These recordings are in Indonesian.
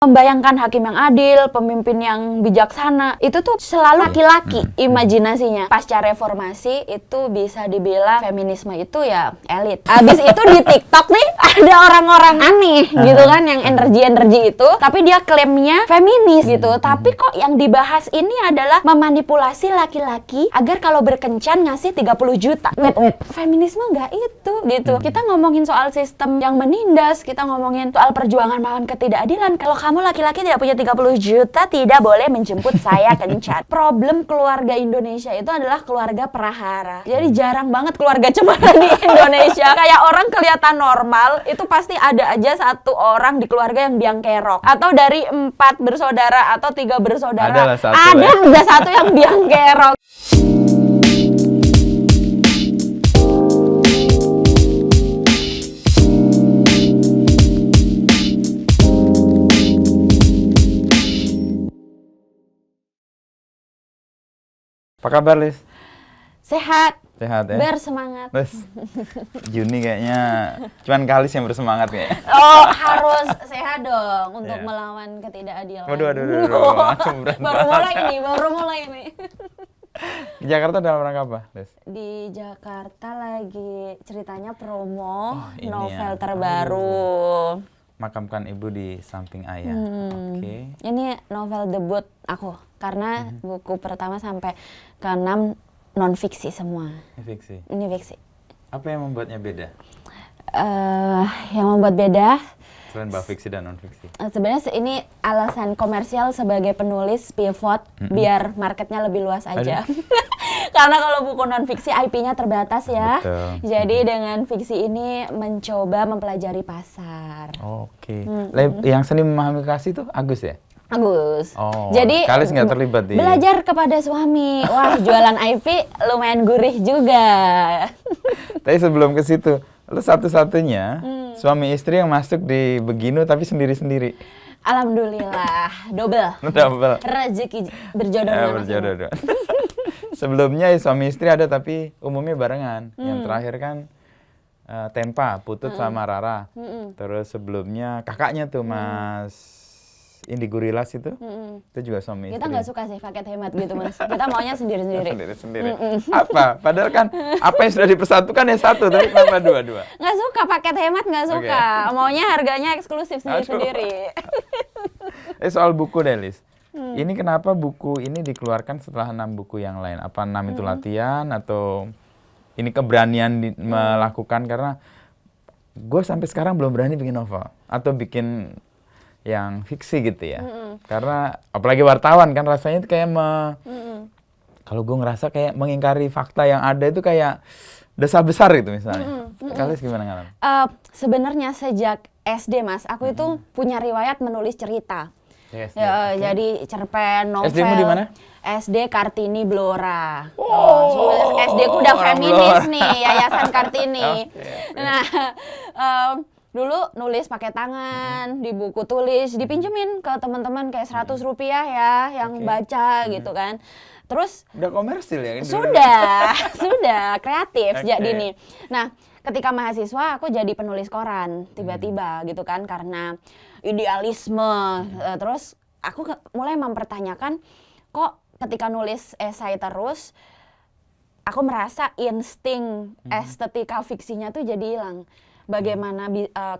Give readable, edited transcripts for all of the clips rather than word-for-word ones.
Membayangkan hakim yang adil, pemimpin yang bijaksana, itu tuh selalu laki-laki imajinasinya. Pasca reformasi itu bisa dibilang feminisme itu ya elit. Abis itu di TikTok nih ada orang-orang aneh gitu kan yang energi itu, tapi dia klaimnya feminis gitu. Tapi kok yang dibahas ini adalah memanipulasi laki-laki agar kalau berkencan ngasih 30 juta. Wait. Feminisme nggak itu gitu. Kita ngomongin soal sistem yang menindas, kita ngomongin soal perjuangan melawan ketidakadilan. Kalau kamu laki-laki tidak punya 30 juta, tidak boleh menjemput saya kencan. Problem keluarga Indonesia itu adalah keluarga prahara. Jadi jarang banget keluarga cemara di Indonesia. Kayak orang kelihatan normal, itu pasti ada aja satu orang di keluarga yang biang kerok. Atau dari 4 bersaudara atau 3 bersaudara, ada juga satu yang biang kerok. Apa kabar, Lis? Sehat. Sehat ya? Bersemangat. Juni kayaknya cuman Kalis yang bersemangat kayaknya. Oh, harus sehat dong untuk melawan ketidakadilan. Waduh, langsung berat baru mulai ini. Di Jakarta dalam rangka apa, Lis? Di Jakarta lagi ceritanya promo novel ya. terbaru. Makamkan Ibu di Samping Ayah. Oke. Ini novel debut aku karena buku pertama sampai ke-6 non fiksi semua. Fiksi. Ini fiksi. Apa yang membuatnya beda? Yang membuat beda Selain bahwa fiksi dan non fiksi. Sebenarnya ini alasan komersial sebagai penulis pivot biar marketnya lebih luas aja. Karena kalau buku non fiksi IP-nya terbatas ya. Betul. Jadi dengan fiksi ini mencoba mempelajari pasar. Oke. Yang seni memahami kasih itu Agus ya? Agus. Oh, jadi Kalis nggak terlibat di... Belajar kepada suami. Wah, jualan IP lumayan gurih juga. Tapi sebelum ke situ, lu satu-satunya suami istri yang masuk di Beginu tapi sendiri-sendiri. Alhamdulillah, double. Rezeki berjodoh. Berjodoh. Sebelumnya suami istri ada tapi umumnya barengan. Yang terakhir kan Tempa, Putut sama Rara. Terus sebelumnya kakaknya tuh Mas Indi Gurilas itu juga suami istri. Kita nggak suka sih paket hemat gitu, Mas. Kita maunya sendiri-sendiri. Apa? Padahal kan apa yang sudah dipersatukan ya satu, tapi kenapa dua-dua? Nggak suka paket hemat, nggak suka. Maunya harganya eksklusif sendiri-sendiri. Soal buku deh, Lis. Ini kenapa buku ini dikeluarkan setelah 6 buku yang lain? Apa 6 itu latihan atau ini keberanian melakukan? Karena gue sampai sekarang belum berani bikin novel atau bikin yang fiksi gitu ya. Karena apalagi wartawan kan rasanya itu kayak kalau gue ngerasa kayak mengingkari fakta yang ada itu kayak dosa besar gitu misalnya. Kalian gimana ngalamin? Sebenarnya sejak SD, Mas, aku itu punya riwayat menulis cerita. Yes, jadi cerpen, novel. SD-mu di mana? SD Kartini Blora. SD ku udah feminis nih, Yayasan Kartini. Nah, dulu nulis pakai tangan, di buku tulis, dipinjemin ke teman-teman kayak 100 rupiah ya, yang baca gitu kan. Terus udah komersil ya? Sudah kreatif jadi nih. Nah, ketika mahasiswa aku jadi penulis koran tiba-tiba gitu kan karena idealisme. Terus aku mulai mempertanyakan kok ketika nulis esai terus aku merasa insting estetika fiksinya tuh jadi hilang. Bagaimana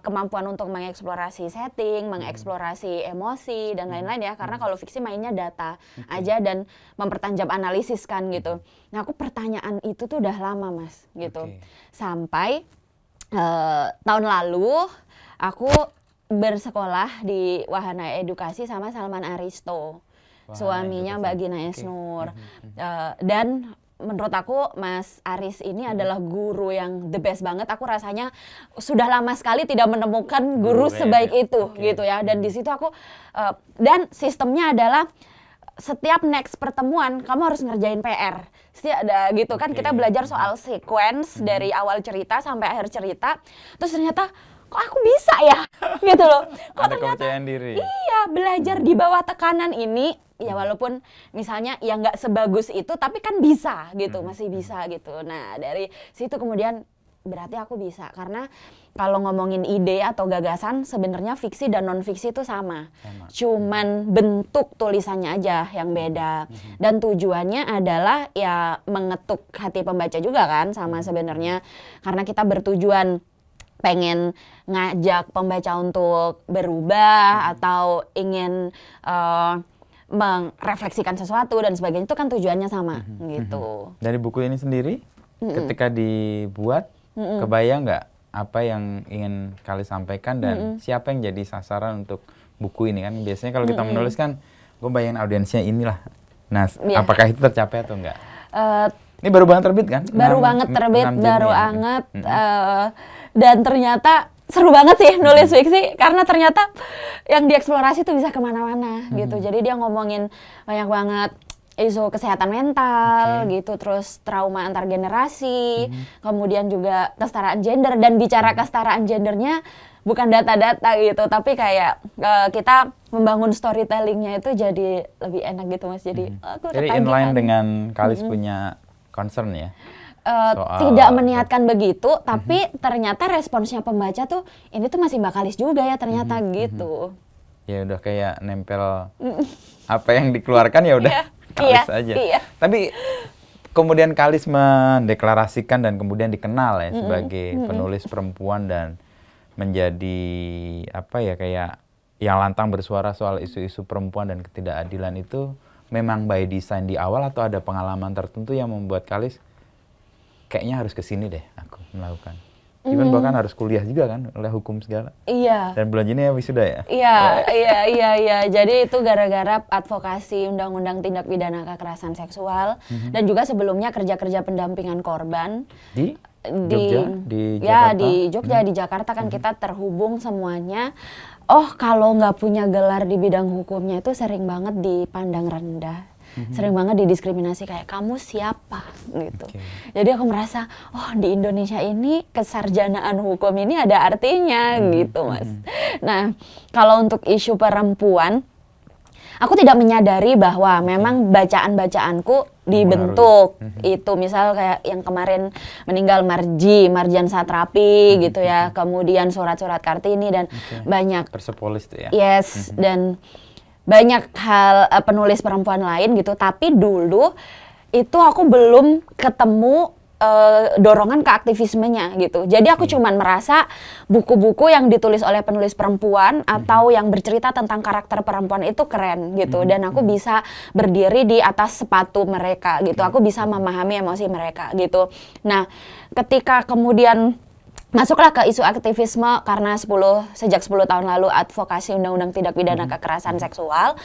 kemampuan untuk mengeksplorasi setting, mengeksplorasi emosi dan lain-lain ya. Karena kalau fiksi mainnya data aja dan mempertajam analisis kan gitu. Nah, aku pertanyaan itu tuh udah lama, Mas, gitu. Sampai tahun lalu aku bersekolah di Wahana Edukasi sama Salman Aristo, suaminya Mbak Gina Esnur. Dan menurut aku Mas Aris ini adalah guru yang the best banget. Aku rasanya sudah lama sekali tidak menemukan guru sebaik itu gitu ya. Dan di situ aku dan sistemnya adalah setiap next pertemuan kamu harus ngerjain PR. Ada gitu kan kita belajar soal sequence dari awal cerita sampai akhir cerita. Terus ternyata kok aku bisa ya gitu loh. Kok ada kepercayaan diri. Iya, belajar di bawah tekanan ini ya walaupun misalnya ya nggak sebagus itu tapi kan bisa gitu, masih bisa gitu. Nah, dari situ kemudian berarti aku bisa. Karena kalau ngomongin ide atau gagasan, sebenarnya fiksi dan non-fiksi itu sama. Cuman bentuk tulisannya aja yang beda. Dan tujuannya adalah ya mengetuk hati pembaca juga kan, sama sebenarnya. Karena kita bertujuan pengen ngajak pembaca untuk berubah atau ingin merefleksikan sesuatu dan sebagainya, itu kan tujuannya sama gitu. Dari buku ini sendiri, ketika dibuat, kebayang nggak apa yang ingin kali sampaikan dan siapa yang jadi sasaran untuk buku ini kan? Biasanya kalau kita menulis kan, gue bayangin audiensnya inilah. Nah, apakah itu tercapai atau enggak? Ini baru banget terbit kan? Baru banget terbit, baru banget. Dan ternyata seru banget sih nulis fiksi, karena ternyata yang dieksplorasi tuh bisa kemana-mana gitu. Jadi dia ngomongin banyak banget isu kesehatan mental gitu, terus trauma antar generasi, kemudian juga kesetaraan gender, dan bicara kesetaraan gendernya bukan data-data gitu, tapi kayak kita membangun storytellingnya itu jadi lebih enak gitu Mas. Jadi aku jadi inline dengan Kalis punya concern ya? Tidak meniatkan begitu, tapi ternyata responsnya pembaca tuh ini tuh masih Mbak Kalis juga ya ternyata gitu. Ya udah kayak nempel apa yang dikeluarkan ya udah Kalis aja. Tapi kemudian Kalis mendeklarasikan dan kemudian dikenal ya sebagai penulis perempuan dan menjadi apa ya, kayak yang lantang bersuara soal isu-isu perempuan dan ketidakadilan itu memang by design di awal atau ada pengalaman tertentu yang membuat Kalis kayaknya harus kesini deh aku melakukan. Even bahkan harus kuliah juga kan, oleh hukum segala. Iya. Dan bulan Juni ya wisuda ya? Iya. Jadi itu gara-gara advokasi undang-undang tindak pidana kekerasan seksual dan juga sebelumnya kerja-kerja pendampingan korban. Di Jogja? Di Jakarta? Ya, di Jogja, di Jakarta kan kita terhubung semuanya. Oh, kalau nggak punya gelar di bidang hukumnya itu sering banget dipandang rendah. Sering banget didiskriminasi, kayak kamu siapa gitu. Jadi aku merasa, oh di Indonesia ini kesarjanaan hukum ini ada artinya gitu Mas. Nah, kalau untuk isu perempuan, aku tidak menyadari bahwa memang bacaan-bacaanku dibentuk. Itu misal kayak yang kemarin meninggal Marjan Satrapi gitu ya, kemudian surat-surat Kartini dan banyak Persepolis tuh ya. Yes, dan banyak hal penulis perempuan lain gitu. Tapi dulu itu aku belum ketemu dorongan ke aktivismenya gitu. Jadi aku cuman merasa buku-buku yang ditulis oleh penulis perempuan atau yang bercerita tentang karakter perempuan itu keren gitu. Dan aku bisa berdiri di atas sepatu mereka gitu. Aku bisa memahami emosi mereka gitu. Nah, ketika kemudian masuklah ke isu aktivisme karena sejak 10 tahun lalu advokasi undang-undang tindak pidana kekerasan seksual,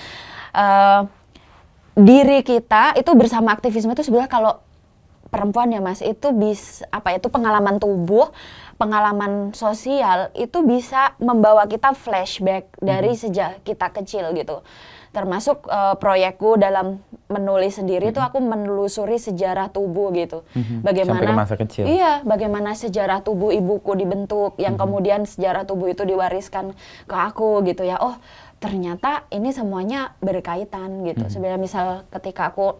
diri kita itu bersama aktivisme itu sebenarnya kalau perempuan ya Mas, itu itu pengalaman tubuh, pengalaman sosial itu bisa membawa kita flashback dari sejak kita kecil gitu. Termasuk proyekku dalam menulis sendiri itu aku menelusuri sejarah tubuh gitu. Bagaimana sampai ke masa kecil. Iya, bagaimana sejarah tubuh ibuku dibentuk, yang kemudian sejarah tubuh itu diwariskan ke aku gitu ya. Oh, ternyata ini semuanya berkaitan gitu. Sebenarnya misal ketika aku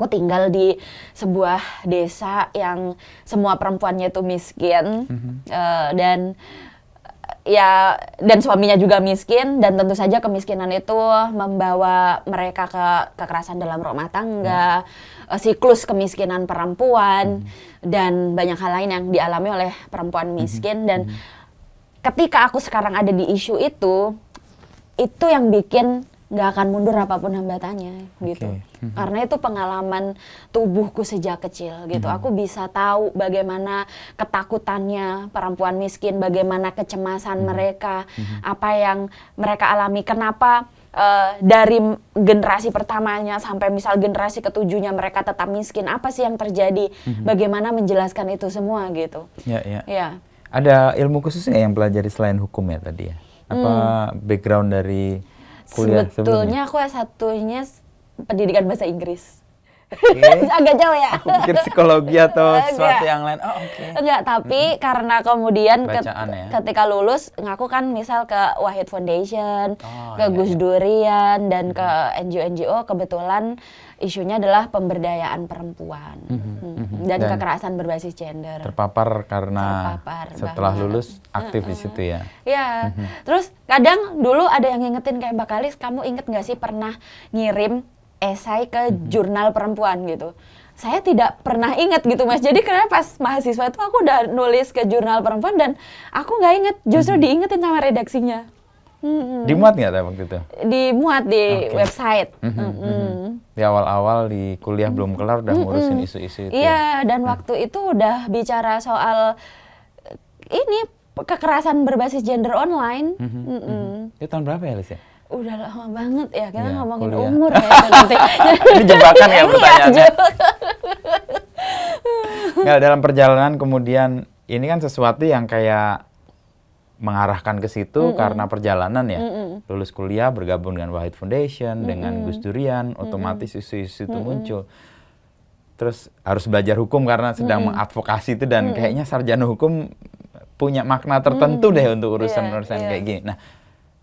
tinggal di sebuah desa yang semua perempuannya itu miskin dan suaminya juga miskin, dan tentu saja kemiskinan itu membawa mereka ke kekerasan dalam rumah tangga, siklus kemiskinan perempuan dan banyak hal lain yang dialami oleh perempuan miskin. Dan ketika aku sekarang ada di isu itu yang bikin nggak akan mundur apapun hambatannya gitu. Karena itu pengalaman tubuhku sejak kecil gitu. Aku bisa tahu bagaimana ketakutannya perempuan miskin, bagaimana kecemasan mereka, apa yang mereka alami, kenapa dari generasi pertamanya sampai misal generasi ketujuhnya mereka tetap miskin, apa sih yang terjadi, bagaimana menjelaskan itu semua gitu. Ya. Ada ilmu khususnya yang pelajari selain hukum ya tadi ya? Apa background dari kuliah sebelumnya? Sebetulnya aku S1-nya pendidikan bahasa Inggris. Agak jauh ya. Aku pikir psikologi atau Enggak. sesuatu yang lain. Oh, oke. Enggak, tapi karena kemudian Bacaan ya. ketika lulus ngaku kan misal ke Wahid Foundation, Oh, ke iya, Gus iya. Durian dan ke NGO-NGO, kebetulan isunya adalah pemberdayaan perempuan dan Dan kekerasan berbasis gender. Terpapar karena Terpapar setelah banget. lulus aktif di situ ya. Ya, terus kadang dulu ada yang ngingetin kayak Mbak Kalis, kamu inget nggak sih pernah ngirim esai ke jurnal perempuan gitu? Saya tidak pernah inget gitu Mas. Jadi karena pas mahasiswa itu aku udah nulis ke jurnal perempuan dan aku nggak inget, justru diingetin sama redaksinya. Dimuat nggak waktu itu? Dimuat di Oke. website. Di awal-awal di kuliah belum kelar udah ngurusin isu-isu itu. Iya, dan waktu itu udah bicara soal ini kekerasan berbasis gender online. Itu tahun berapa ya, Lis ya? Udah lama banget ya, kita Iya, ngomongin kuliah. umur kayaknya nanti. Ini jebakan ya Iya, pertanyaannya. Nggak, dalam perjalanan kemudian ini kan sesuatu yang kayak mengarahkan ke situ karena perjalanan ya. Lulus kuliah bergabung dengan Wahid Foundation, dengan Gus Durian, otomatis isu-isu itu muncul. Terus harus belajar hukum karena sedang mengadvokasi itu dan kayaknya sarjana hukum punya makna tertentu deh untuk urusan-urusan kayak gini. Nah,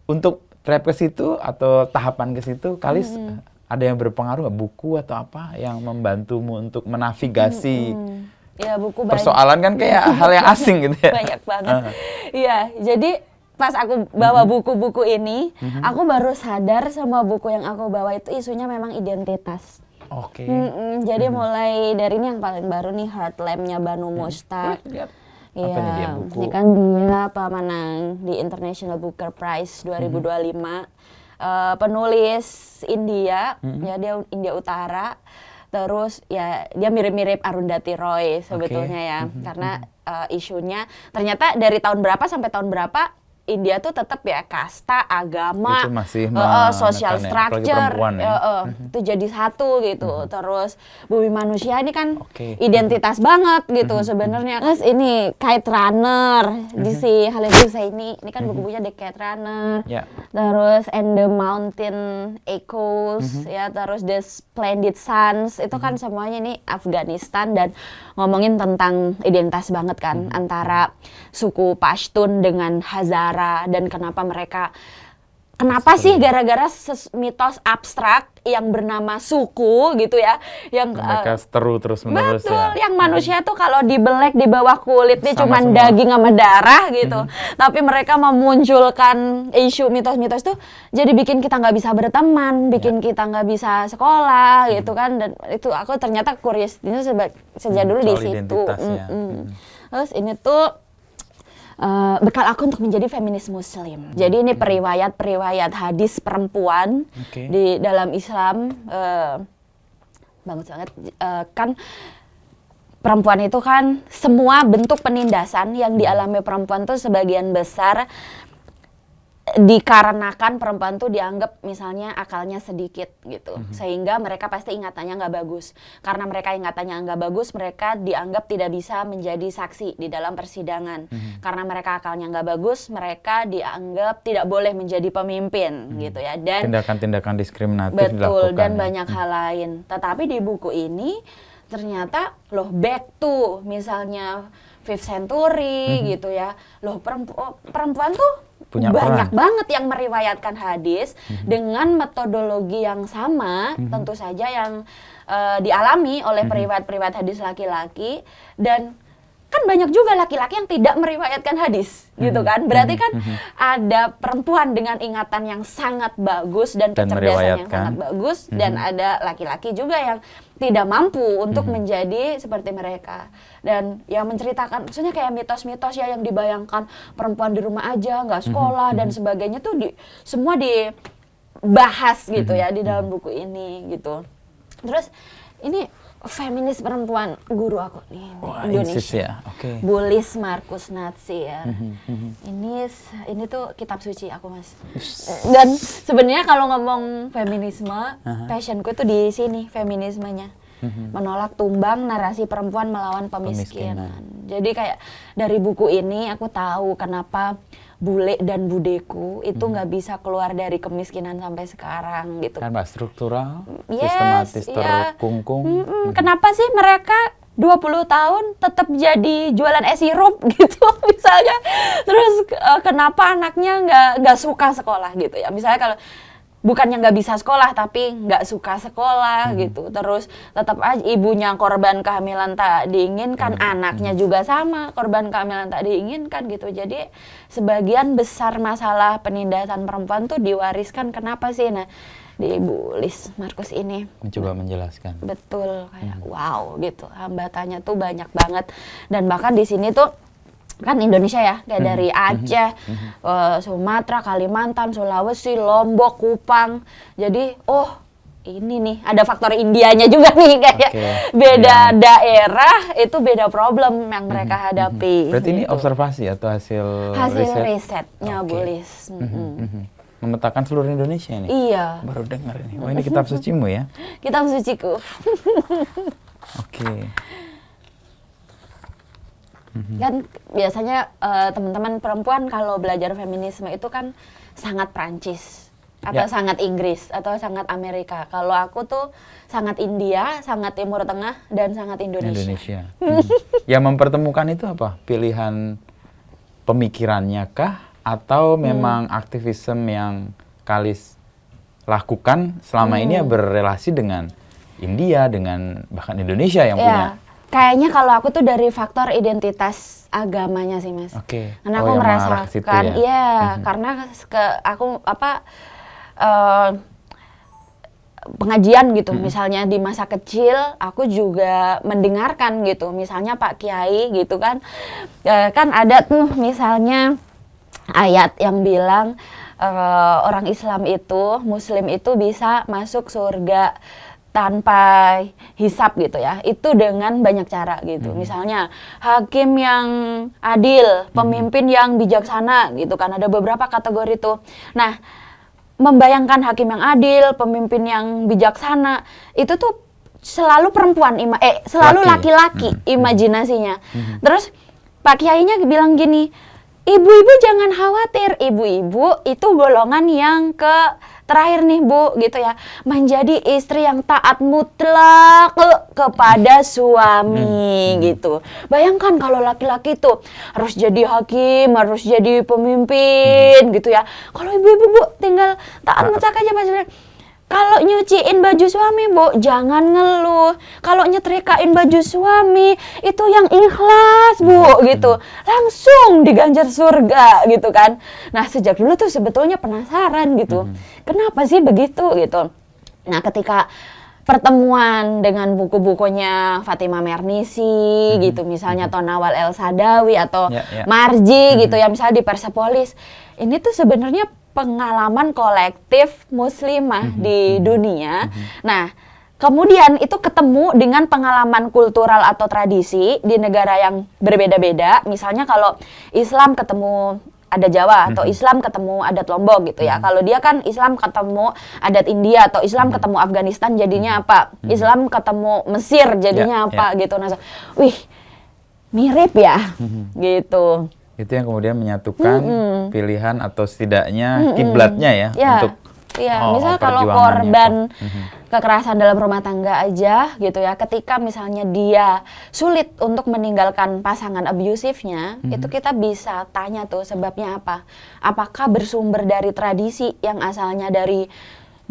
untuk trap ke situ atau tahapan ke situ, Kalis ada yang berpengaruh nggak? Buku atau apa yang membantumu untuk menavigasi Ya, buku banyak. persoalan kan kayak hal yang asing gitu ya? Banyak banget. Iya, jadi pas aku bawa buku-buku ini, aku baru sadar semua buku yang aku bawa itu isunya memang identitas. Oke. Jadi mulai dari ini yang paling baru nih, Heartland-nya Banu Mushtaq. Lihat. Iya, Apanya dia buku? ini kan dia pemenang di International Booker Prize 2025. Penulis India, ya dia India Utara. Terus ya dia mirip-mirip Arundhati Roy sebetulnya ya, karena isunya ternyata dari tahun berapa sampai tahun berapa India tuh tetap ya kasta, agama, Itu masih social menekan ya, apalagi structure, perempuan ya. itu jadi satu gitu. Terus bumi manusia ini kan Oke. identitas banget gitu sebenarnya. Terus ini Kite Runner di si Khalid Husseini, ini kan buku-bukunya The Kite Runner. Ya. Terus And the Mountain Echoes, ya, terus The Splendid Suns, itu kan semuanya ini Afghanistan dan ngomongin tentang identitas banget kan antara suku Pashtun dengan Hazara dan kenapa sih gara-gara mitos abstrak yang bernama suku gitu ya, yang Mereka seteru terus-menerus betul, ya. yang manusia tuh kalau dibelek di bawah kulitnya Sama cuman semua. daging sama darah gitu. Tapi mereka memunculkan isu mitos-mitos tuh jadi bikin kita nggak bisa berteman, bikin kita nggak bisa sekolah gitu kan. Dan itu aku ternyata curious ini sejak dulu di soal situ. identitas ya. Terus ini tuh bekal aku untuk menjadi feminis muslim. Jadi ini periwayat hadis perempuan Oke. di dalam Islam. Bagus banget. Kan perempuan itu kan semua bentuk penindasan yang dialami perempuan tuh sebagian besar dikarenakan perempuan tuh dianggap misalnya akalnya sedikit gitu, sehingga mereka pasti ingatannya nggak bagus. Karena mereka ingatannya nggak bagus, mereka dianggap tidak bisa menjadi saksi di dalam persidangan. Karena mereka akalnya nggak bagus, mereka dianggap tidak boleh menjadi pemimpin gitu ya. Dan Tindakan-tindakan diskriminatif betul, dilakukan. dan ya. banyak hal lain. Tetapi di buku ini ternyata loh back to misalnya 5th century gitu ya. Loh perempuan tuh Punya banyak peran. banget yang meriwayatkan hadis dengan metodologi yang sama, tentu saja yang dialami oleh periwayat-periwayat hadis laki-laki, dan kan banyak juga laki-laki yang tidak meriwayatkan hadis gitu kan. Berarti kan ada perempuan dengan ingatan yang sangat bagus dan kecerdasan yang meriwayatkan. sangat bagus, dan ada laki-laki juga yang tidak mampu untuk menjadi seperti mereka. Dan yang menceritakan, maksudnya kayak mitos-mitos ya yang dibayangkan perempuan di rumah aja, nggak sekolah dan sebagainya tuh semua dibahas gitu ya di dalam buku ini gitu. Terus ini feminis perempuan guru aku nih di Wah, Indonesia. Insis ya. Oke. Bulis Markus Natsir. Ini tuh kitab suci aku, Mas. Dan sebenarnya kalau ngomong feminisme, passionku tuh di sini feminismenya. Menolak tumbang narasi perempuan melawan pemiskinan. Jadi kayak dari buku ini aku tahu kenapa bule dan budeku itu nggak bisa keluar dari kemiskinan sampai sekarang gitu. Kan Mbak, struktural, Yes, sistematis, iya. terkungkung. Kenapa sih mereka 20 tahun tetap jadi jualan es sirup gitu misalnya. Terus kenapa anaknya nggak suka sekolah gitu ya. Misalnya kalau bukannya nggak bisa sekolah tapi nggak suka sekolah gitu. Terus tetap aja ibunya korban kehamilan tak diinginkan, anaknya juga sama korban kehamilan tak diinginkan gitu. Jadi sebagian besar masalah penindasan perempuan tuh diwariskan kenapa sih? Nah, di Ibu Lis Markus ini Mencoba menjelaskan. betul kayak wow gitu, hambatannya tuh banyak banget. Dan bahkan di sini tuh kan Indonesia ya, kayak dari Aceh, Sumatera, Kalimantan, Sulawesi, Lombok, Kupang. Jadi, ini nih ada faktor Indianya juga nih kayak beda daerah itu beda problem yang mereka hadapi. Berarti ini gitu. observasi atau hasil Risetnya Bu Lis. memetakan seluruh Indonesia ini. Iya. Baru dengar ini. Oh, ini kitab sucimu ya? Kitab suciku. Oke. Kan biasanya teman-teman perempuan kalau belajar feminisme itu kan sangat Prancis atau sangat Inggris atau sangat Amerika. Kalau aku tuh sangat India, sangat Timur Tengah dan sangat Indonesia. Yang mempertemukan itu apa? Pilihan pemikirannya kah atau memang aktivisme yang Kalis lakukan selama ini ya berrelasi dengan India dengan bahkan Indonesia yang punya? Kayaknya kalau aku tuh dari faktor identitas agamanya sih, Mas. Oke. Karena aku merasakan, karena aku pengajian gitu, misalnya di masa kecil aku juga mendengarkan gitu, misalnya Pak Kiai gitu kan, kan ada tuh misalnya ayat yang bilang orang Islam itu, Muslim itu bisa masuk surga tanpa hisap gitu ya, itu dengan banyak cara gitu. Misalnya hakim yang adil, pemimpin yang bijaksana gitu kan, ada beberapa kategori tuh. Nah, membayangkan hakim yang adil, pemimpin yang bijaksana, itu tuh selalu perempuan, selalu laki-laki imajinasinya. Terus Pak Kiainya bilang gini, ibu-ibu jangan khawatir, ibu-ibu itu golongan yang terakhir nih Bu, gitu ya, menjadi istri yang taat mutlak kepada suami gitu. Bayangkan kalau laki-laki itu harus jadi hakim, harus jadi pemimpin gitu ya. Kalau ibu-ibu Bu tinggal taat mutlak aja Mas. Kalau nyuciin baju suami Bu, jangan ngeluh. Kalau nyetrikain baju suami, itu yang ikhlas Bu, gitu. Langsung diganjar surga, gitu kan. Nah, sejak dulu tuh sebetulnya penasaran gitu. Kenapa sih begitu, gitu. Nah, ketika pertemuan dengan buku-bukunya Fatimah Mernissi, gitu. Misalnya Tonawal El Sadawi atau Marji, gitu ya. Misalnya di Persepolis. Ini tuh sebenarnya pengalaman kolektif muslimah di dunia. Nah, kemudian itu ketemu dengan pengalaman kultural atau tradisi di negara yang berbeda-beda. Misalnya kalau Islam ketemu adat Jawa atau Islam ketemu adat Lombok gitu ya. Kalau dia kan Islam ketemu adat India atau Islam ketemu Afghanistan jadinya apa? Islam ketemu Mesir jadinya apa gitu. Nah, wih, mirip ya gitu. Itu yang kemudian menyatukan pilihan atau setidaknya kiblatnya ya untuk misalnya kalau korban kekerasan dalam rumah tangga aja gitu ya, ketika misalnya dia sulit untuk meninggalkan pasangan abusifnya, itu kita bisa tanya tuh sebabnya apa? Apakah bersumber dari tradisi yang asalnya dari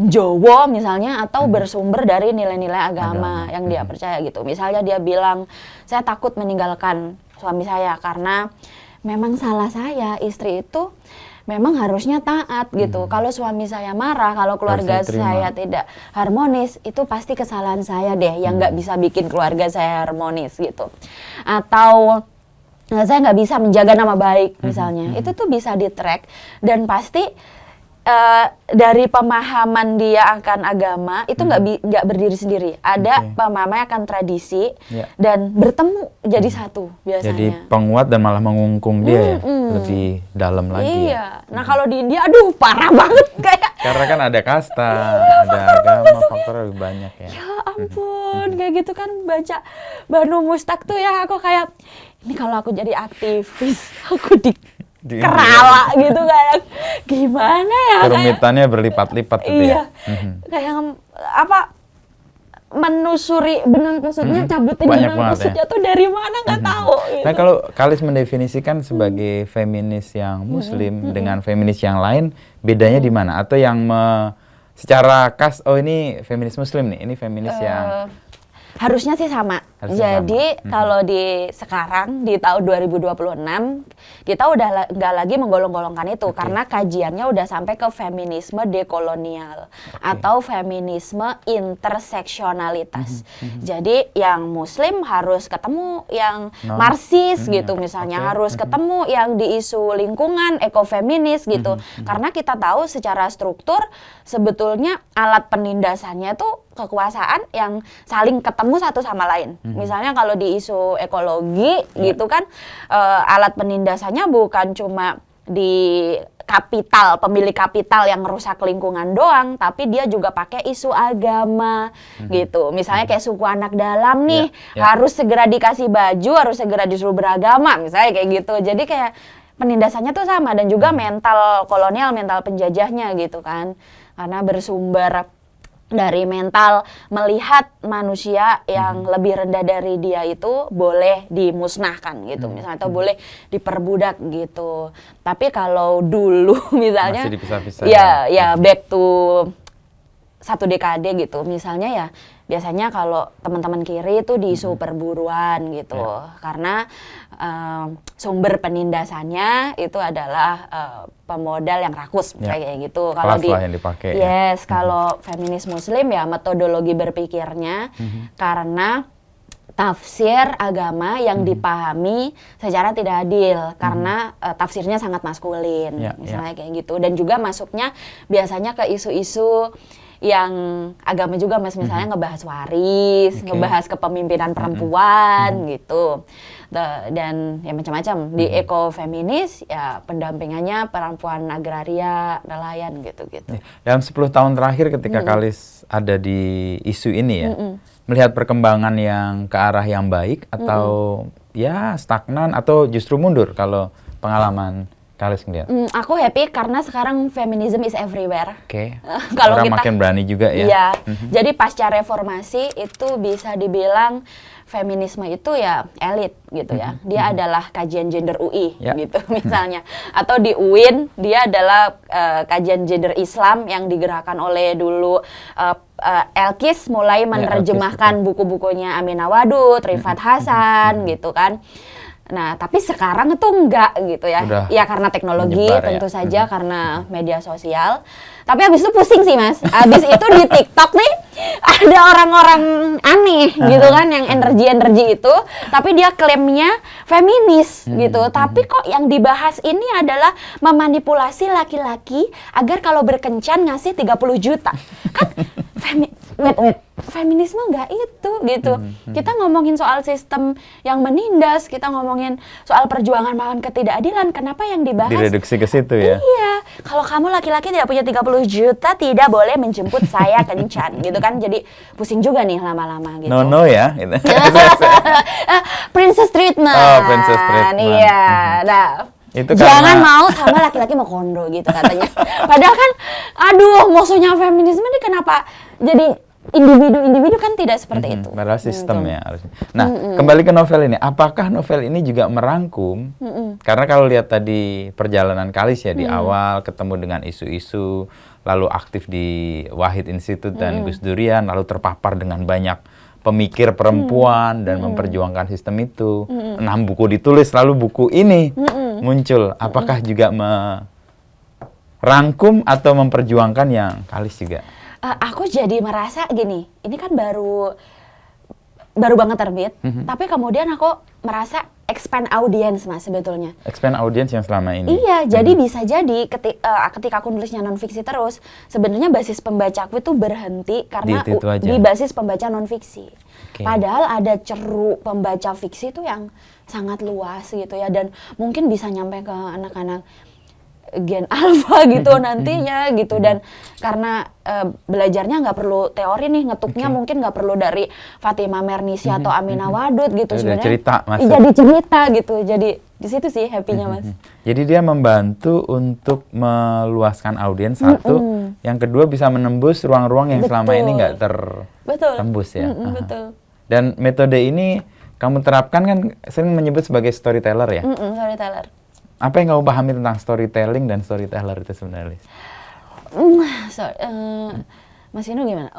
Jawa misalnya atau bersumber dari nilai-nilai agama yang dia percaya gitu. Misalnya dia bilang, saya takut meninggalkan suami saya karena memang salah saya, istri itu memang harusnya taat gitu. Kalau suami saya marah, kalau keluarga saya tidak harmonis, itu pasti kesalahan saya deh yang nggak bisa bikin keluarga saya harmonis gitu. Atau saya nggak bisa menjaga nama baik misalnya, itu tuh bisa di-track dan pasti dari pemahaman dia akan agama itu nggak berdiri sendiri. Ada pemahaman akan tradisi dan bertemu jadi satu biasanya. Jadi penguat dan malah mengungkung dia lebih dalam lagi. Iya. Nah kalau di India, aduh parah banget kayak. Karena kan ada kasta, ada agama, faktor lebih banyak ya. Ya ampun, kayak gitu kan baca Banu Mustaq tuh ya aku kayak ini kalau aku jadi aktivis, aku kerala gitu kayak gimana ya? Kerumitannya berlipat-lipat gitu Iya, ya. kayak apa? Menusuri benang kusutnya, cabutin Banyak benang banget kusutnya tuh dari mana nggak tahu. Gitu. Nah kalau Kalis mendefinisikan sebagai feminis yang muslim dengan feminis yang lain, bedanya di mana? Atau yang secara oh ini feminis muslim nih, ini feminis yang... Harusnya sih sama. Harusnya Jadi sama. kalau di sekarang di tahun 2026 kita udah nggak lagi menggolong-golongkan itu karena kajiannya udah sampai ke feminisme dekolonial atau feminisme interseksionalitas. Jadi yang muslim harus ketemu yang marxis gitu misalnya, harus ketemu yang di isu lingkungan, ekofeminis gitu. Karena kita tahu secara struktur sebetulnya alat penindasannya tuh kekuasaan yang saling ketemu satu sama lain. Misalnya kalau di isu ekologi gitu kan alat penindasannya bukan cuma di kapital, pemilik kapital yang merusak lingkungan doang, tapi dia juga pakai isu agama gitu. Misalnya kayak suku anak dalam nih harus segera dikasih baju, harus segera disuruh beragama, misalnya kayak gitu. Jadi kayak penindasannya tuh sama dan juga mental kolonial, mental penjajahnya gitu kan. Karena bersumber dari mental melihat manusia yang lebih rendah dari dia itu boleh dimusnahkan gitu misalnya atau boleh diperbudak gitu. Tapi kalau dulu misalnya masih dipisah-pisah ya back to satu dekade gitu misalnya ya biasanya kalau teman-teman kiri itu di isu perburuan gitu karena sumber penindasannya itu adalah pemodal yang rakus kayak gitu. Kalau di yang dipakai. Kalau feminis muslim ya metodologi berpikirnya karena tafsir agama yang dipahami secara tidak adil karena tafsirnya sangat maskulin misalnya kayak gitu dan juga masuknya biasanya ke isu-isu yang agama juga misalnya ngebahas waris, ngebahas kepemimpinan perempuan gitu. Dan ya macam-macam. Di ekofeminis ya pendampingannya perempuan agraria, nelayan gitu-gitu. Dalam 10 tahun terakhir ketika Kalis ada di isu ini ya, melihat perkembangan yang ke arah yang baik atau ya stagnan atau justru mundur kalau pengalaman Kalis ngeliat? Aku happy karena sekarang feminism is everywhere. Kalau orang makin berani juga ya. Iya. Jadi pasca reformasi itu bisa dibilang feminisme itu ya elit gitu ya. Dia adalah kajian gender UI gitu misalnya. Atau di UIN dia adalah kajian gender Islam yang digerakkan oleh dulu Elkis mulai menerjemahkan buku-bukunya Aminah Wadud, Rifat Hasan gitu kan. Nah, tapi sekarang itu enggak gitu ya. Ya karena teknologi tentu saja karena media sosial. Tapi habis itu pusing sih, Mas. Habis itu di TikTok nih ada orang-orang aneh gitu kan yang energi-energi itu, tapi dia klaimnya feminis gitu. Tapi kok yang dibahas ini adalah memanipulasi laki-laki agar kalau berkencan ngasih 30 juta. Kan feminisme nggak itu gitu. Kita ngomongin soal sistem yang menindas, kita ngomongin soal perjuangan melawan ketidakadilan. Kenapa yang dibahas? Direduksi ke situ ya? Iya. Kalau kamu laki-laki tidak punya 30 juta, tidak boleh menjemput saya kencan gitu kan. Jadi pusing juga nih lama-lama gitu. No ya? Gitu. Princess treatment. Oh, princess treatment. Iya. Nah. Itu jangan mau sama laki-laki mau kondo gitu katanya. Padahal kan, aduh, musuhnya feminisme ini kenapa jadi individu-individu kan tidak seperti itu. Padahal sistem ya harusnya. Nah, kembali ke novel ini. Apakah novel ini juga merangkum? Karena kalau lihat tadi perjalanan Kalis ya di awal ketemu dengan isu-isu, lalu aktif di Wahid Institute dan Gus Durian, lalu terpapar dengan banyak pemikir perempuan dan memperjuangkan sistem itu. 6 buku ditulis, lalu buku ini muncul. Apakah juga merangkum atau memperjuangkan yang Kalis juga? Aku jadi merasa gini, ini kan baru banget terbit, tapi kemudian aku merasa expand audience Mas sebetulnya. Expand audience yang selama ini? Iya, jadi bisa jadi ketika aku nulisnya non-fiksi terus, sebenarnya basis pembacaku itu berhenti karena di basis pembaca non-fiksi. Padahal ada ceruk pembaca fiksi itu yang sangat luas gitu ya, dan mungkin bisa nyampe ke anak-anak gen alpha gitu nantinya gitu, dan karena belajarnya nggak perlu teori nih, ngetuknya mungkin nggak perlu dari Fatimah Mernissi atau Aminah Wadud gitu sebenarnya. Cerita, jadi cerita gitu, jadi Di situ sih happy-nya, Mas. Jadi dia membantu untuk meluaskan audiens satu, yang kedua bisa menembus ruang-ruang yang selama ini nggak tertembus ya. Betul. Dan metode ini kamu terapkan kan sering menyebut sebagai storyteller ya. Storyteller. Apa yang kamu pahami tentang storytelling dan storyteller itu sebenarnya? Mas Inu gimana?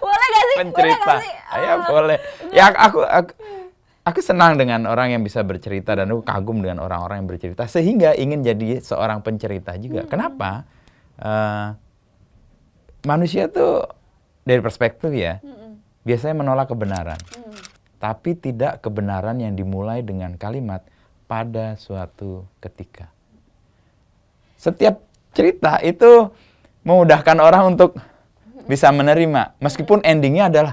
Boleh gak sih? Pencerita. Ya boleh. Ya aku senang dengan orang yang bisa bercerita dan aku kagum dengan orang-orang yang bercerita sehingga ingin jadi seorang pencerita juga. Kenapa? Manusia tuh dari perspektif ya biasanya menolak kebenaran, tapi tidak kebenaran yang dimulai dengan kalimat pada suatu ketika. Setiap cerita itu memudahkan orang untuk bisa menerima, meskipun endingnya adalah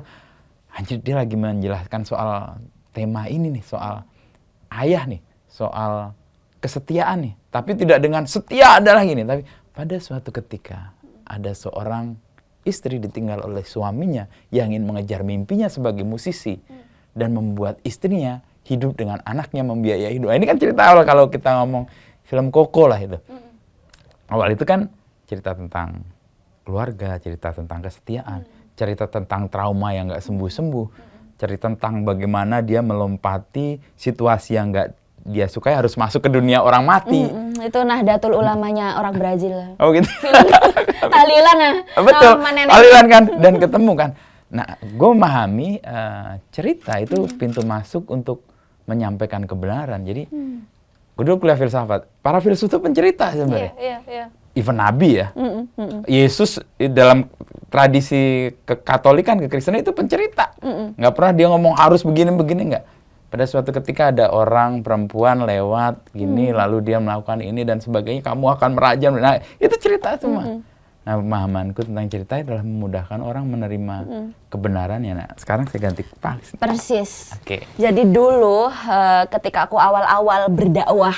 anjir dia lagi menjelaskan soal tema ini nih, soal ayah nih, soal kesetiaan nih, tapi tidak dengan setia adalah gini, tapi pada suatu ketika ada seorang istri ditinggal oleh suaminya yang ingin mengejar mimpinya sebagai musisi dan membuat istrinya hidup dengan anaknya membiayai hidup. Nah, ini kan cerita awal kalau kita ngomong film Koko lah itu. Awal itu kan cerita tentang keluarga, cerita tentang kesetiaan, cerita tentang trauma yang nggak sembuh-sembuh, cerita tentang bagaimana dia melompati situasi yang nggak dia sukai harus masuk ke dunia orang mati. Itu Nahdlatul Ulamanya orang Brazil. Oh gitu. Tahlilan ya. Betul. Tahlilan kan dan ketemu kan. Nah, gue memahami cerita itu pintu masuk untuk menyampaikan kebenaran. Jadi gue dulu kuliah filsafat. Para filsuf itu pencerita sebenarnya. Iya. Even Nabi ya. Yesus dalam tradisi kekatolikan, kekristenan itu pencerita. Nggak pernah dia ngomong harus begini-begini, nggak. Pada suatu ketika ada orang perempuan lewat gini, lalu dia melakukan ini dan sebagainya, kamu akan merajam. Nah, itu cerita semua. Nah, pemahamanku tentang cerita adalah memudahkan orang menerima kebenarannya. Nah, sekarang saya ganti Pak. Persis. Oke. Jadi dulu ketika aku awal-awal berdakwah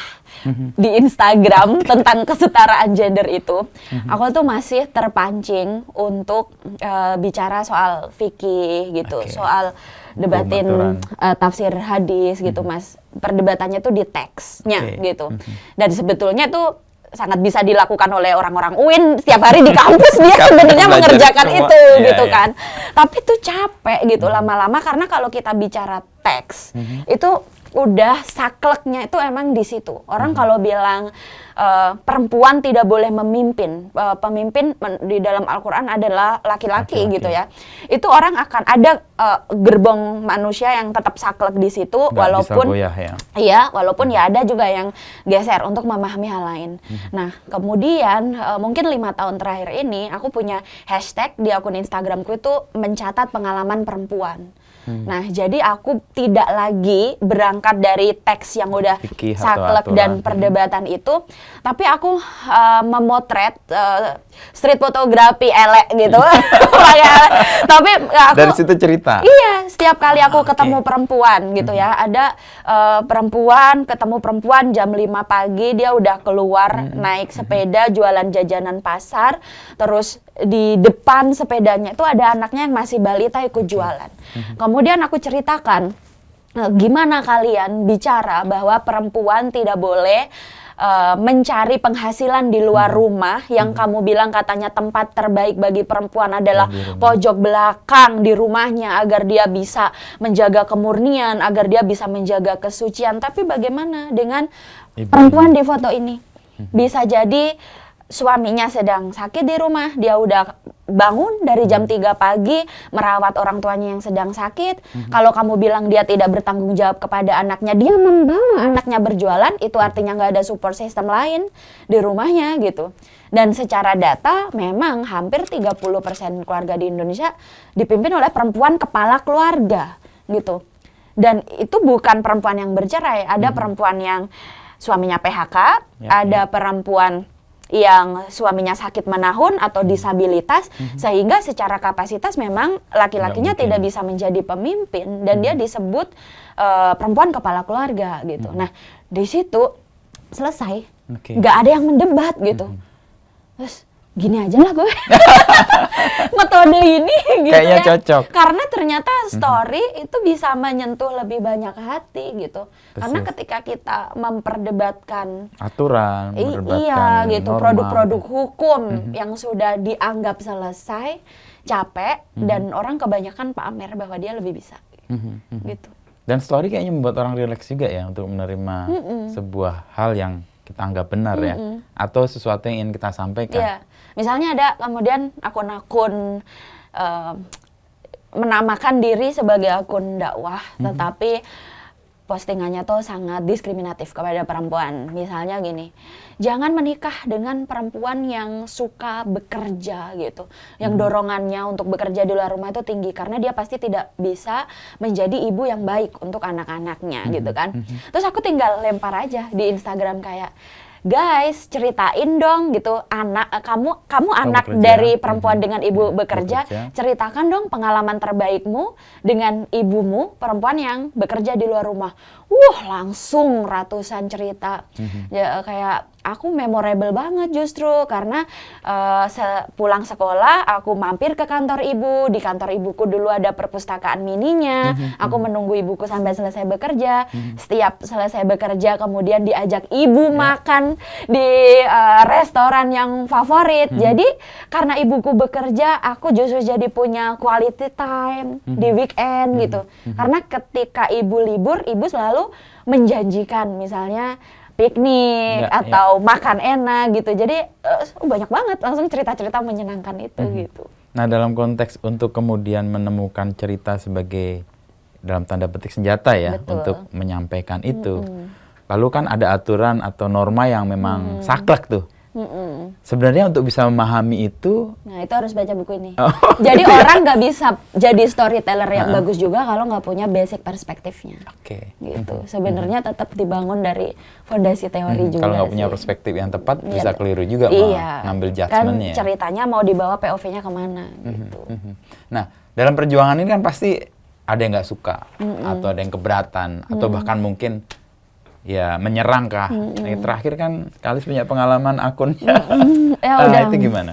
di Instagram tentang kesetaraan gender itu, aku tuh masih terpancing untuk bicara soal fikih gitu, soal debatin tafsir hadis gitu, Mas. Perdebatannya tuh di teksnya gitu. Dan sebetulnya tuh sangat bisa dilakukan oleh orang-orang UIN setiap hari di kampus dia sebenarnya mengerjakan itu gitu kan. Tapi tuh capek gitu lama-lama karena kalau kita bicara teks itu udah sakleknya itu emang di situ. Orang kalau bilang perempuan tidak boleh memimpin, pemimpin di dalam Al-Quran adalah laki-laki gitu ya. Itu orang akan ada gerbong manusia yang tetap saklek di situ, walaupun bisa goyah, ya. Iya, walaupun ya ada juga yang geser untuk memahami hal lain. Nah, kemudian mungkin 5 tahun terakhir ini aku punya hashtag di akun Instagramku itu mencatat pengalaman perempuan. Nah, jadi aku tidak lagi berangkat dari teks yang udah saklek dan perdebatan itu, tapi aku memotret street fotografi elek gitu. Tapi aku dari situ cerita. Iya, setiap kali aku ketemu perempuan gitu ya, ada perempuan ketemu perempuan jam 5 pagi dia udah keluar naik sepeda jualan jajanan pasar, terus di depan sepedanya itu ada anaknya yang masih balita ikut jualan. Kemudian aku ceritakan gimana kalian bicara bahwa perempuan tidak boleh mencari penghasilan di luar rumah, yang kamu bilang katanya tempat terbaik bagi perempuan adalah pojok belakang di rumahnya agar dia bisa menjaga kemurnian, agar dia bisa menjaga kesucian. Tapi bagaimana dengan perempuan di foto ini? Bisa jadi suaminya sedang sakit di rumah, dia udah bangun dari jam 3 pagi merawat orang tuanya yang sedang sakit. Kalau kamu bilang dia tidak bertanggung jawab kepada anaknya, dia membawa anaknya berjualan, itu artinya nggak ada support system lain di rumahnya gitu. Dan secara data memang hampir 30% keluarga di Indonesia dipimpin oleh perempuan kepala keluarga gitu. Dan itu bukan perempuan yang bercerai, ada perempuan yang suaminya PHK, ada perempuan yang suaminya sakit menahun atau disabilitas, sehingga secara kapasitas memang laki-lakinya tidak bisa menjadi pemimpin dan dia disebut perempuan kepala keluarga gitu. Nah, di situ selesai, nggak ada yang mendebat gitu. Terus gini aja lah gue. Metode ini gitu Kayaknya ya. cocok. Karena ternyata story itu bisa menyentuh lebih banyak hati gitu. Karena Persis. ketika kita memperdebatkan Aturan, iya memperdebatkan gitu, norma. produk-produk hukum yang sudah dianggap selesai, capek, dan orang kebanyakan pamer bahwa dia lebih bisa. Gitu. Dan story kayaknya membuat orang rileks juga ya untuk menerima sebuah hal yang kita anggap benar ya, atau sesuatu yang ingin kita sampaikan. Iya. Misalnya ada kemudian akun-akun menamakan diri sebagai akun dakwah, tetapi postingannya tuh sangat diskriminatif kepada perempuan. Misalnya gini, jangan menikah dengan perempuan yang suka bekerja gitu, yang dorongannya untuk bekerja di luar rumah itu tinggi, karena dia pasti tidak bisa menjadi ibu yang baik untuk anak-anaknya gitu kan. Terus aku tinggal lempar aja di Instagram kayak, guys, ceritain dong gitu, kamu anak bekerja. dari perempuan dengan ibu bekerja, Bekerja. ceritakan dong pengalaman terbaikmu dengan ibumu perempuan yang bekerja di luar rumah. Langsung ratusan cerita. Ya, kayak aku memorable banget justru karena pulang sekolah aku mampir ke kantor ibu. Di kantor ibuku dulu ada perpustakaan mininya. Aku menunggu ibuku sampai selesai bekerja. Setiap selesai bekerja kemudian diajak ibu makan di restoran yang favorit. Jadi karena ibuku bekerja, aku justru jadi punya quality time di weekend gitu. Karena ketika ibu libur, ibu selalu menjanjikan misalnya piknik atau makan enak gitu. Jadi banyak banget langsung cerita-cerita menyenangkan itu gitu. Nah, dalam konteks untuk kemudian menemukan cerita sebagai dalam tanda petik senjata ya, Betul. untuk menyampaikan itu. Lalu kan ada aturan atau norma yang memang saklek tuh. Sebenarnya untuk bisa memahami itu, Nah, itu harus baca buku ini. Jadi orang nggak bisa jadi storyteller yang bagus juga kalau nggak punya basic perspektifnya. oke. Gitu. Sebenarnya tetap dibangun dari fondasi teori juga. Kalau nggak punya sih. perspektif yang tepat, Iya, bisa keliru juga ngambil Kan judgment-nya. ceritanya mau dibawa POV-nya kemana gitu. Nah, dalam perjuangan ini kan pasti ada yang nggak suka, atau ada yang keberatan, atau bahkan mungkin ya menyerang kah. Yang terakhir kan Kalis punya pengalaman akunnya. Ya udah. Itu gimana?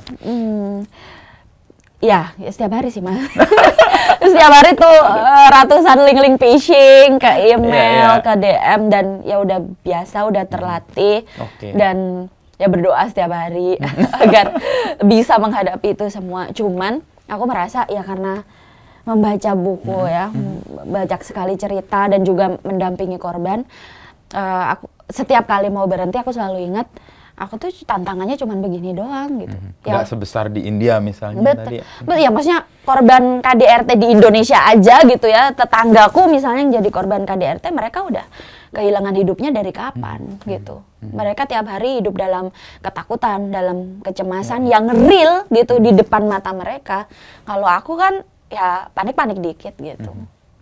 Ya setiap hari sih Mas. Setiap hari tuh ratusan link-link phishing ke email, ke DM, dan ya udah biasa, udah terlatih. Dan ya berdoa setiap hari agar bisa menghadapi itu semua. Cuman aku merasa ya karena membaca buku ya, banyak sekali cerita dan juga mendampingi korban, aku setiap kali mau berhenti aku selalu ingat aku tuh tantangannya cuma begini doang gitu. Nggak sebesar di India misalnya tadi. Betul, ya maksudnya korban KDRT di Indonesia aja gitu ya, tetanggaku misalnya yang jadi korban KDRT, mereka udah kehilangan hidupnya dari kapan gitu. Mereka tiap hari hidup dalam ketakutan, dalam kecemasan yang real gitu di depan mata mereka. Kalau aku kan ya panik-panik dikit gitu.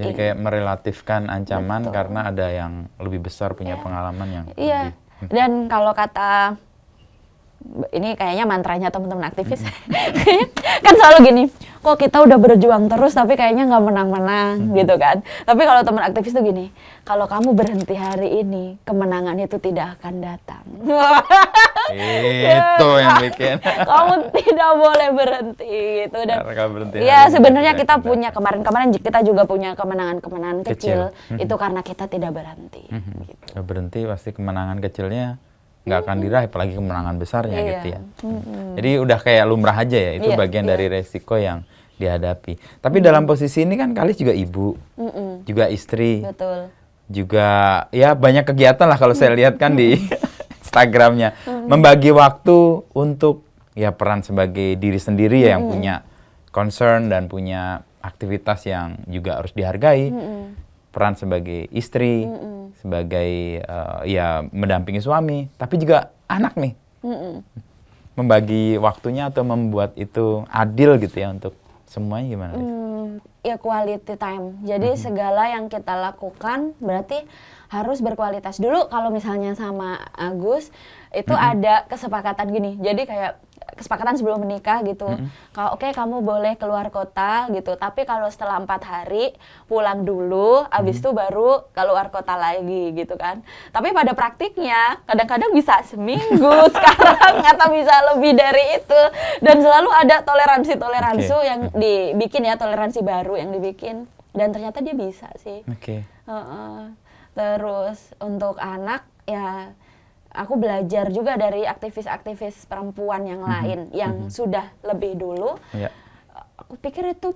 Jadi kayak merelatifkan ancaman karena ada yang lebih besar punya pengalaman yang lebih. Dan kalau kata ini kayaknya mantranya teman-teman aktivis, kan selalu gini, kok kita udah berjuang terus tapi kayaknya nggak menang-menang gitu kan. Tapi kalau teman aktivis tuh gini, kalau kamu berhenti hari ini, kemenangan itu tidak akan datang. Itu yang bikin. Kamu tidak boleh berhenti gitu. Dan berhenti ya sebenarnya kita punya kemarin kita juga punya kemenangan-kemenangan kecil. Itu karena kita tidak berhenti. Gitu. Berhenti pasti kemenangan kecilnya nggak akan diraih, apalagi kemenangan besarnya gitu ya. Jadi udah kayak lumrah aja ya, itu bagian dari resiko yang dihadapi. Tapi dalam posisi ini kan Kalis juga ibu, juga istri, Betul. juga ya banyak kegiatan lah kalau saya lihat kan di Instagramnya. Membagi waktu untuk ya peran sebagai diri sendiri ya, yang punya concern dan punya aktivitas yang juga harus dihargai. Peran sebagai istri, sebagai ya mendampingi suami, tapi juga anak nih. Membagi waktunya atau membuat itu adil gitu ya untuk semuanya gimana? Ya quality time. Jadi segala yang kita lakukan berarti harus berkualitas. Dulu kalau misalnya sama Agus itu ada kesepakatan gini. Jadi kayak kesepakatan sebelum menikah gitu. Kalau oke, kamu boleh keluar kota gitu, tapi kalau setelah 4 hari pulang dulu, abis itu baru keluar kota lagi gitu kan. Tapi pada praktiknya kadang-kadang bisa seminggu sekarang atau bisa lebih dari itu, dan selalu ada toleransi yang dibikin ya, toleransi baru yang dibikin, dan ternyata dia bisa sih. Terus untuk anak ya, aku belajar juga dari aktivis-aktivis perempuan yang lain yang sudah lebih dulu. Aku pikir itu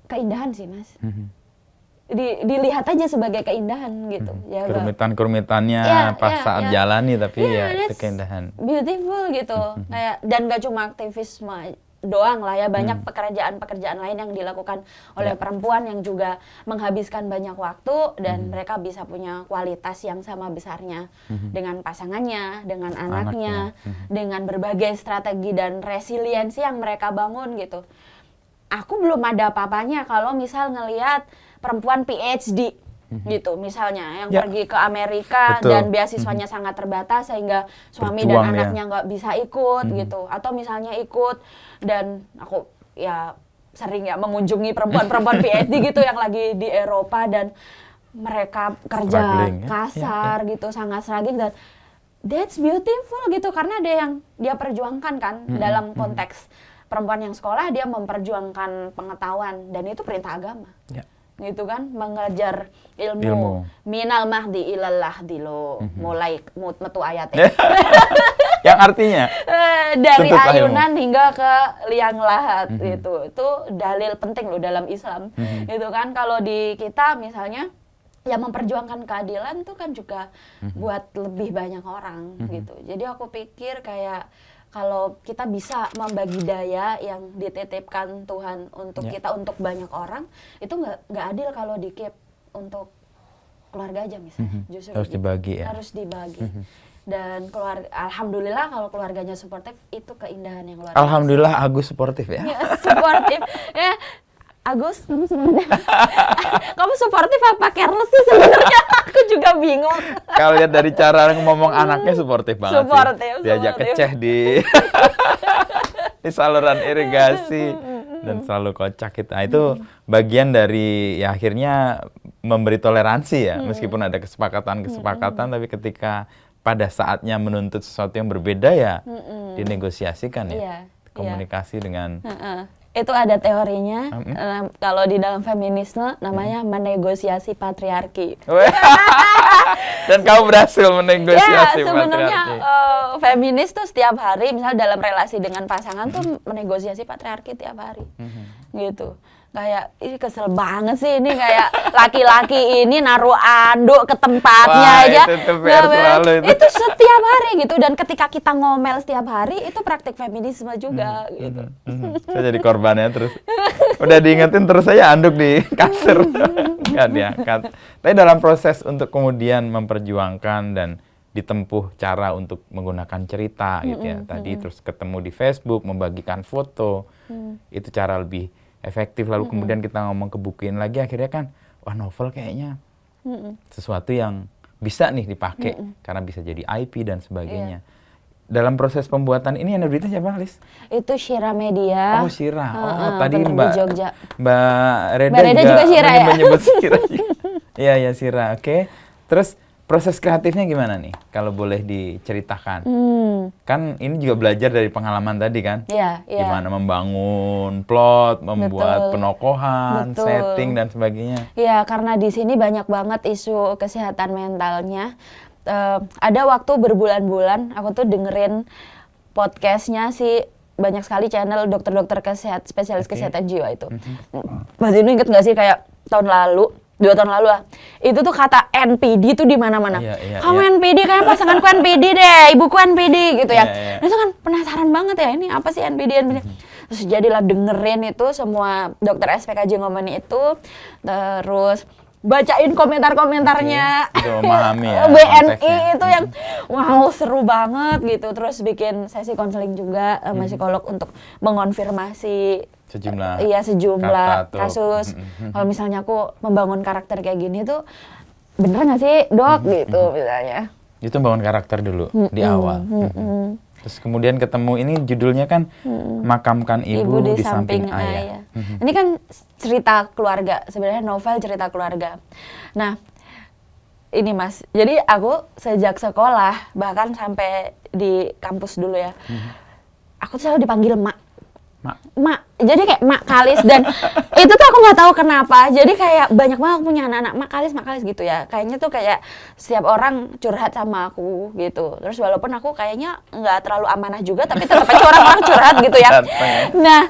keindahan sih, Mas. Dilihat aja sebagai keindahan gitu. Ya, kerumitan-kerumitannya pas saat jalani, tapi ya itu keindahan. Beautiful gitu. Kayak, dan gak cuma aktivisme doang lah ya, banyak pekerjaan-pekerjaan lain yang dilakukan oleh perempuan yang juga menghabiskan banyak waktu, dan mereka bisa punya kualitas yang sama besarnya dengan pasangannya, dengan anaknya, dengan berbagai strategi dan resiliensi yang mereka bangun gitu. Aku belum ada apa-apanya kalau misal ngelihat perempuan PhD gitu misalnya, yang pergi ke Amerika dan beasiswanya sangat terbatas sehingga suami dan anaknya nggak bisa ikut gitu, atau misalnya ikut, dan aku ya sering ya mengunjungi perempuan-perempuan PhD gitu yang lagi di Eropa, dan mereka kerja kasar gitu, sangat struggling, dan that's beautiful gitu, karena ada yang dia perjuangkan kan. Dalam konteks perempuan yang sekolah, dia memperjuangkan pengetahuan, dan itu perintah agama. Gitu kan, mengajar ilmu. Minal mahdi ilal lahdi lo, mulai metu ayatnya. Yang artinya? Dari ayunan hingga ke liang lahat gitu. Itu dalil penting loh dalam Islam. Gitu kan, kalau di kita misalnya, yang memperjuangkan keadilan itu kan juga buat lebih banyak orang gitu. Jadi aku pikir kayak, kalau kita bisa membagi daya yang dititipkan Tuhan untuk kita, untuk banyak orang, itu nggak adil kalau di-keep untuk keluarga aja misalnya. Justru harus dibagi ya? Harus dibagi. Dan alhamdulillah kalau keluarganya suportif, itu keindahan yang luar biasa. Alhamdulillah Agus suportif ya? Suportif. Ya, Agus, kamu suportif apa careless sih sebenarnya? Aku juga bingung. Kalau lihat dari cara ngomong anaknya suportif banget sih. Diajak keceh di saluran irigasi dan selalu kocak kita. Itu bagian dari ya akhirnya memberi toleransi ya, meskipun ada kesepakatan, tapi ketika pada saatnya menuntut sesuatu yang berbeda ya dinegosiasikan ya. Komunikasi dengan itu ada teorinya, kalau di dalam feminisme namanya menegosiasi patriarki. Dan kamu berhasil menegosiasi ya, sebenarnya feminis tuh setiap hari, misal dalam relasi dengan pasangan tuh menegosiasi patriarki tiap hari, gitu. Kayak, ini kesel banget sih, ini kayak laki-laki ini naruh anduk ke tempatnya aja. Itu setiap hari gitu, dan ketika kita ngomel setiap hari, itu praktik feminisme juga gitu. Saya jadi korbannya terus. Udah diingetin terus saya anduk di kasur. Nggak diangkat. Tapi dalam proses untuk kemudian memperjuangkan dan ditempuh cara untuk menggunakan cerita gitu ya. Tadi terus ketemu di Facebook, membagikan foto. Itu cara lebih efektif, lalu kemudian kita ngomong kebukuin lagi, akhirnya kan wah novel kayaknya sesuatu yang bisa nih dipakai karena bisa jadi IP dan sebagainya. Dalam proses pembuatan ini yang berita siapa, Lis? Itu Syira Media. Oh, Syira. Tadi Mbak Reda juga Syira ya? Menyebut Syira. Iya, Syira. Oke. Terus proses kreatifnya gimana nih, kalau boleh diceritakan? Kan ini juga belajar dari pengalaman tadi kan? Iya. Gimana membangun plot, membuat penokohan, setting, dan sebagainya. Iya, karena di sini banyak banget isu kesehatan mentalnya. Ada waktu berbulan-bulan, aku tuh dengerin podcastnya sih, banyak sekali channel dokter-dokter spesialis kesehatan jiwa itu. Mas Inu inget nggak sih kayak tahun lalu, 2 tahun lalu lah, itu tuh kata NPD tuh di mana-mana. Kamu NPD, kayak pasanganku NPD deh, ibuku NPD gitu ya. Nah, itu kan penasaran banget ya, ini apa sih NPD. Terus jadilah dengerin itu semua dokter SPKJ ngomongin itu, terus bacain komentar-komentarnya memahami ya, BNI itu yang wow seru banget gitu. Terus bikin sesi konseling juga sama psikolog untuk mengonfirmasi sejumlah kasus. Kalau misalnya aku membangun karakter kayak gini tuh bener nggak sih dok gitu misalnya. Itu membangun karakter dulu di awal. Terus kemudian ketemu ini judulnya kan Makamkan Ibu di Samping Ayah. Ini kan cerita keluarga, sebenarnya novel cerita keluarga. Nah, ini Mas, jadi aku sejak sekolah, bahkan sampai di kampus dulu ya, aku selalu dipanggil Mak. Jadi kayak Mak Kalis, dan itu tuh aku nggak tahu kenapa. Jadi kayak banyak banget punya anak-anak Mak Kalis gitu ya. Kayaknya tuh kayak setiap orang curhat sama aku gitu. Terus walaupun aku kayaknya nggak terlalu amanah juga, tapi tetap aja orang-orang curhat gitu ya. Nah,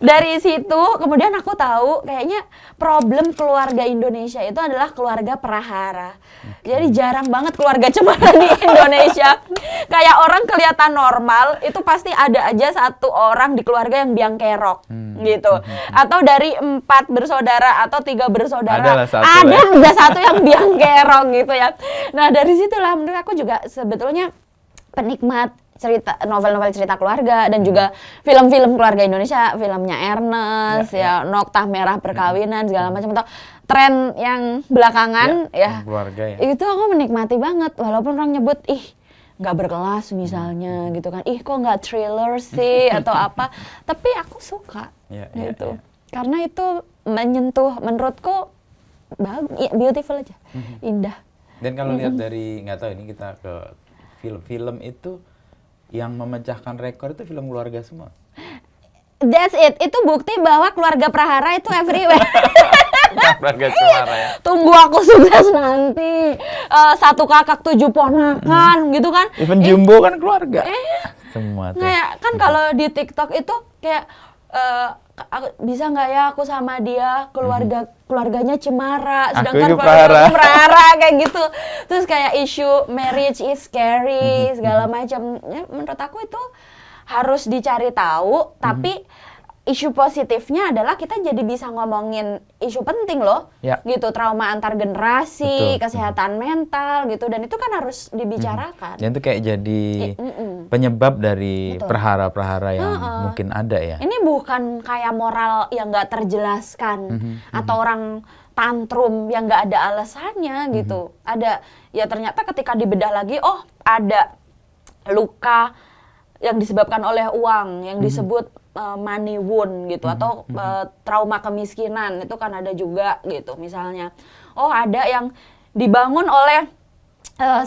dari situ kemudian aku tahu kayaknya problem keluarga Indonesia itu adalah keluarga prahara. Jadi jarang banget keluarga cemara di Indonesia. Kayak orang kelihatan normal, itu pasti ada aja satu orang di keluarga yang biang kerok gitu. Atau dari 4 bersaudara atau 3 bersaudara, ada satu yang biang kerok gitu ya. Nah, dari situlah menurut aku juga sebetulnya penikmat cerita novel-novel cerita keluarga dan juga film-film keluarga Indonesia, filmnya Ernest ya, Noktah Merah Perkawinan segala macam, atau tren yang belakangan keluarga ya. Itu aku menikmati banget, walaupun orang nyebut nggak berkelas misalnya gitu kan, kok nggak thriller sih atau apa, tapi aku suka gitu. Karena itu menyentuh, menurutku beautiful aja, indah. Dan kalau lihat dari, nggak tahu ini kita ke film itu yang memecahkan rekor itu film keluarga semua. That's it. Itu bukti bahwa keluarga prahara itu everywhere. Keluarga cemara ya. Tunggu aku sukses nanti. 1 kakak 7 ponakan gitu kan. Even Jumbo kan keluarga. Semua tuh. Kayak kan kalau di TikTok itu kayak bisa nggak ya aku sama dia, keluarganya cemara, sedangkan keluarga prahara kayak gitu. Terus kayak isu marriage is scary segala macam. Ya, menurut aku itu harus dicari tahu, tapi isu positifnya adalah kita jadi bisa ngomongin isu penting loh, gitu, trauma antar generasi, kesehatan mental gitu, dan itu kan harus dibicarakan. Dan itu kayak jadi penyebab dari prahara-prahara yang mungkin ada ya. Ini bukan kayak moral yang nggak terjelaskan atau orang tantrum yang nggak ada alasannya gitu. Ada ya, ternyata ketika dibedah lagi, oh ada luka yang disebabkan oleh uang yang disebut money wound gitu, atau trauma kemiskinan, itu kan ada juga gitu misalnya. Oh ada yang dibangun oleh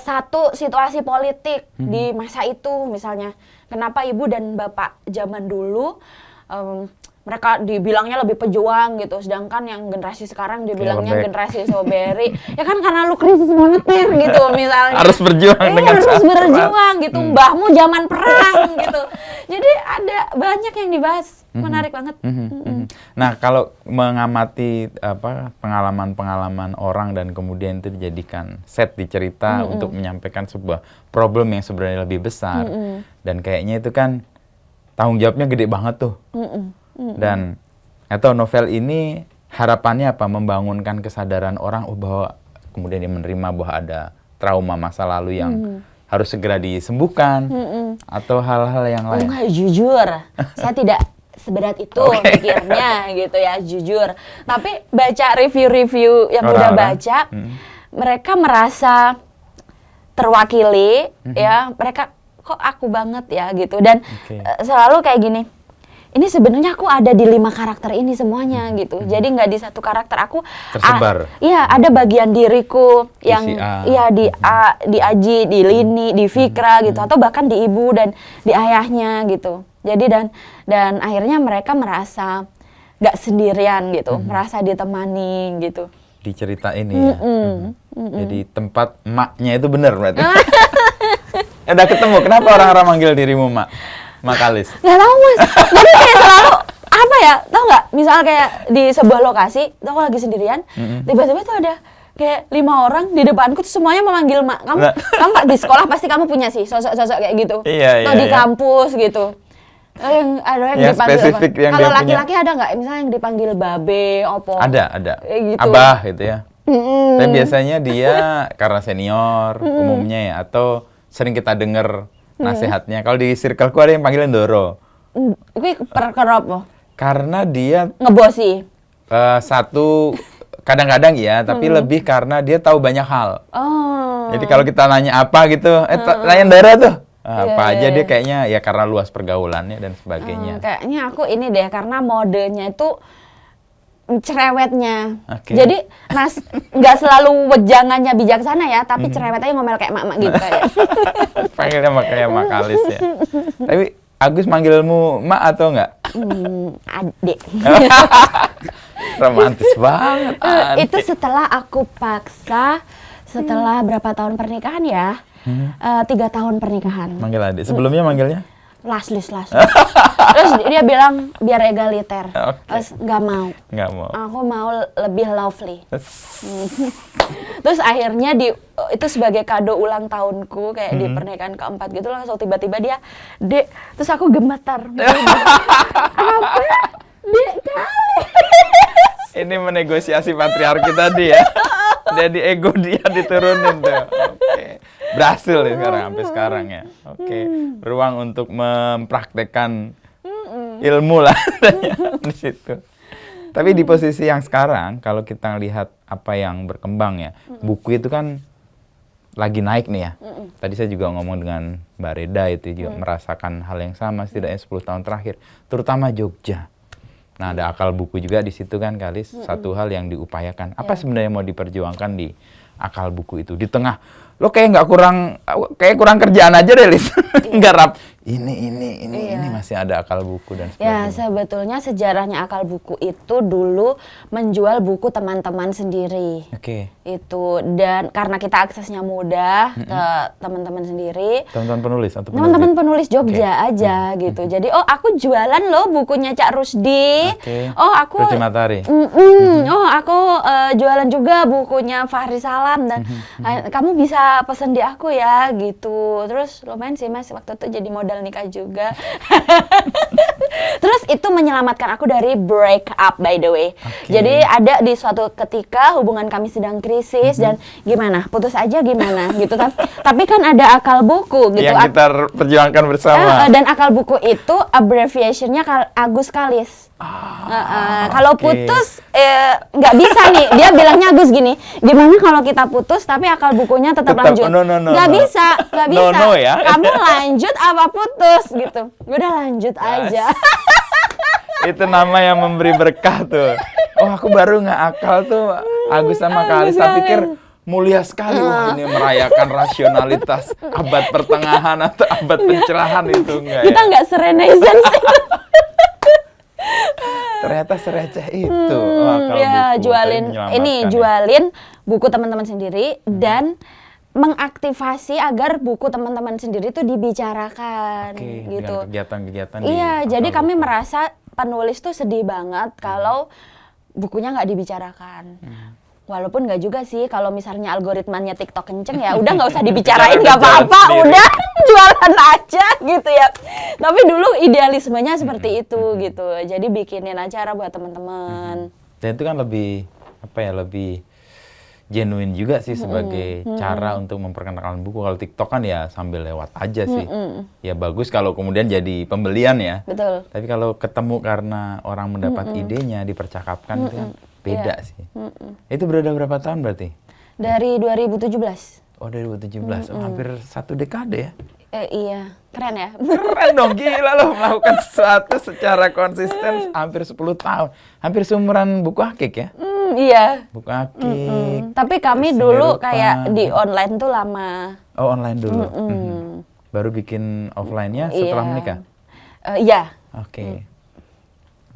satu situasi politik di masa itu misalnya. Kenapa ibu dan bapak zaman dulu mereka dibilangnya lebih pejuang gitu, sedangkan yang generasi sekarang dibilangnya generasi strawberry. Ya kan karena lu krisis moneter gitu misalnya. Harus berjuang dengan harus berjuang gitu. Mbahmu zaman perang gitu. Jadi ada banyak yang dibahas. Menarik banget. Nah, kalau mengamati pengalaman-pengalaman orang dan kemudian itu dijadikan set di cerita untuk menyampaikan sebuah problem yang sebenarnya lebih besar, dan kayaknya itu kan tanggung jawabnya gede banget tuh. Dan atau novel ini harapannya apa? Membangunkan kesadaran orang bahwa kemudian dia menerima bahwa ada trauma masa lalu yang harus segera disembuhkan, atau hal-hal yang lain. Jujur, saya tidak seberat itu pikirnya gitu ya, jujur. Tapi baca review-review yang udah baca, mereka merasa terwakili ya, mereka kok aku banget ya gitu, dan selalu kayak gini. Ini sebenarnya aku ada di 5 karakter ini semuanya gitu. Jadi nggak di satu karakter, aku tersebar. Iya, ada bagian diriku yang di Aji, di Lini, di Fikra gitu, atau bahkan di ibu dan di ayahnya gitu. Jadi dan akhirnya mereka merasa nggak sendirian gitu, merasa ditemani gitu. Di cerita ini ya. Jadi tempat maknya itu benar berarti. Udah ketemu. Kenapa orang-orang manggil dirimu mak? Makalis. Gak tahu mas. Jadi kayak selalu apa ya? Tahu nggak? Misal kayak di sebuah lokasi, aku lagi sendirian, tiba-tiba tuh ada kayak 5 orang di depanku tuh semuanya memanggil mak. Kamu di sekolah pasti kamu punya sih sosok-sosok kayak gitu. Iya, atau di kampus gitu. Ada yang dipanggil spesifik apa? Yang kalau laki-laki ada nggak? Misalnya yang dipanggil babe, opo? Ada. Gitu. Abah gitu ya. Tapi biasanya dia karena senior umumnya ya, atau sering kita dengar nasihatnya. Kalau di circleku ada yang panggilin Doro. Itu perkara apa? Karena dia ngebosi. Satu kadang-kadang ya, tapi lebih karena dia tahu banyak hal. Oh. Jadi kalau kita nanya apa gitu, tanya Doro tuh. apa aja dia kayaknya ya karena luas pergaulannya dan sebagainya. Kayaknya aku ini deh karena modenya itu cerewetnya. Oke. Jadi nggak selalu wejangannya bijaksana ya, tapi cerewetnya ngomel kayak mak-mak gitu kayak. Panggilnya kayak Makalis ya. Tapi Agus manggilmu Mak atau enggak? Adik. Romantis banget. Itu setelah aku paksa, setelah berapa tahun pernikahan ya? 3 tahun pernikahan. Manggil adik. Sebelumnya manggilnya? Laslis. Terus dia bilang biar egaliter. Terus nggak mau. Nggak mau. Aku mau lebih lovely. Terus akhirnya itu sebagai kado ulang tahunku kayak di pernikahan keempat gitu langsung tiba-tiba dia, Dek, terus aku gemetar. Apa? Dek kali. Ini menegosiasi patriarki tadi ya. Jadi ego dia diturunin tuh. Oke. Berhasil ya sampai sekarang ya. Oke. Ruang untuk mempraktekkan ilmu lah di situ. Tapi di posisi yang sekarang, kalau kita lihat apa yang berkembang ya, buku itu kan lagi naik nih ya. Tadi saya juga ngomong dengan Mbak Reda itu juga merasakan hal yang sama setidaknya 10 tahun terakhir, terutama Jogja. Nah, ada akal buku juga di situ kan, Kalis. Satu hal yang diupayakan. Apa sebenarnya mau diperjuangkan di akal buku itu? Di tengah, lo kayak kurang kerjaan aja deh, Lis. Garap. Ini masih ada akal buku dan sebagainya. Ya, sebetulnya sejarahnya akal buku itu dulu menjual buku teman-teman sendiri. Oke. Itu, dan karena kita aksesnya mudah ke teman-teman sendiri. Teman-teman penulis atau Teman-teman penulis Jogja aja gitu. Jadi, oh aku jualan loh bukunya Cak Rusdi. Oh aku Rusdi Matahari. Oh aku jualan juga bukunya Fahri Salam dan kamu bisa pesen di aku ya gitu. Terus lumayan sih Mas waktu itu jadi modal nikah juga. Terus itu menyelamatkan aku dari break up by the way. Jadi ada di suatu ketika hubungan kami sedang krisis dan gimana? Putus aja gimana gitu kan. Tapi kan ada akal buku gitu. Yang kita perjuangkan bersama. Dan akal buku itu abbreviationnya Agus Kalis. Kalau putus nggak bisa nih. Dia bilangnya Agus gini. Gimana kalau kita putus tapi akal bukunya tetap lanjut? Nggak bisa. Ya. Kamu lanjut apa putus gitu. Udah lanjut aja. Itu nama yang memberi berkah tuh. Oh aku baru nggak akal tuh Agus sama Kalis. Saya pikir mulia sekali. Wah ini merayakan rasionalitas abad pertengahan atau abad pencerahan itu enggak ya. Kita nggak serenaissance itu. Ternyata sereceh itu. Ya jualin buku teman-teman sendiri dan mengaktifasi agar buku teman-teman sendiri itu dibicarakan gitu. Kegiatan-kegiatan. Iya, jadi kami merasa penulis tuh sedih banget kalau bukunya nggak dibicarakan. Walaupun nggak juga sih, kalau misalnya algoritmanya TikTok kenceng ya udah nggak usah dibicarain, nggak apa-apa, udah jualan aja gitu ya. Tapi dulu idealismenya seperti itu gitu, jadi bikinin acara buat teman-teman. Dan itu kan lebih lebih genuine juga sih sebagai cara untuk memperkenalkan buku. Kalau TikTok kan ya sambil lewat aja sih. Ya bagus kalau kemudian jadi pembelian ya. Betul. Tapi kalau ketemu karena orang mendapat idenya, dipercakapkan itu kan beda sih. Itu berapa tahun berarti? Dari 2017. Oh 2017, hampir 1 dekade ya? Iya, keren ya? Keren dong, gila loh melakukan sesuatu secara konsisten hampir 10 tahun. Hampir seumuran buku Akik ya? Iya. Buku Akik. Tapi kami dulu kayak di online tuh lama. Oh online dulu? Baru bikin offline-nya setelah menikah? Iya. Oke.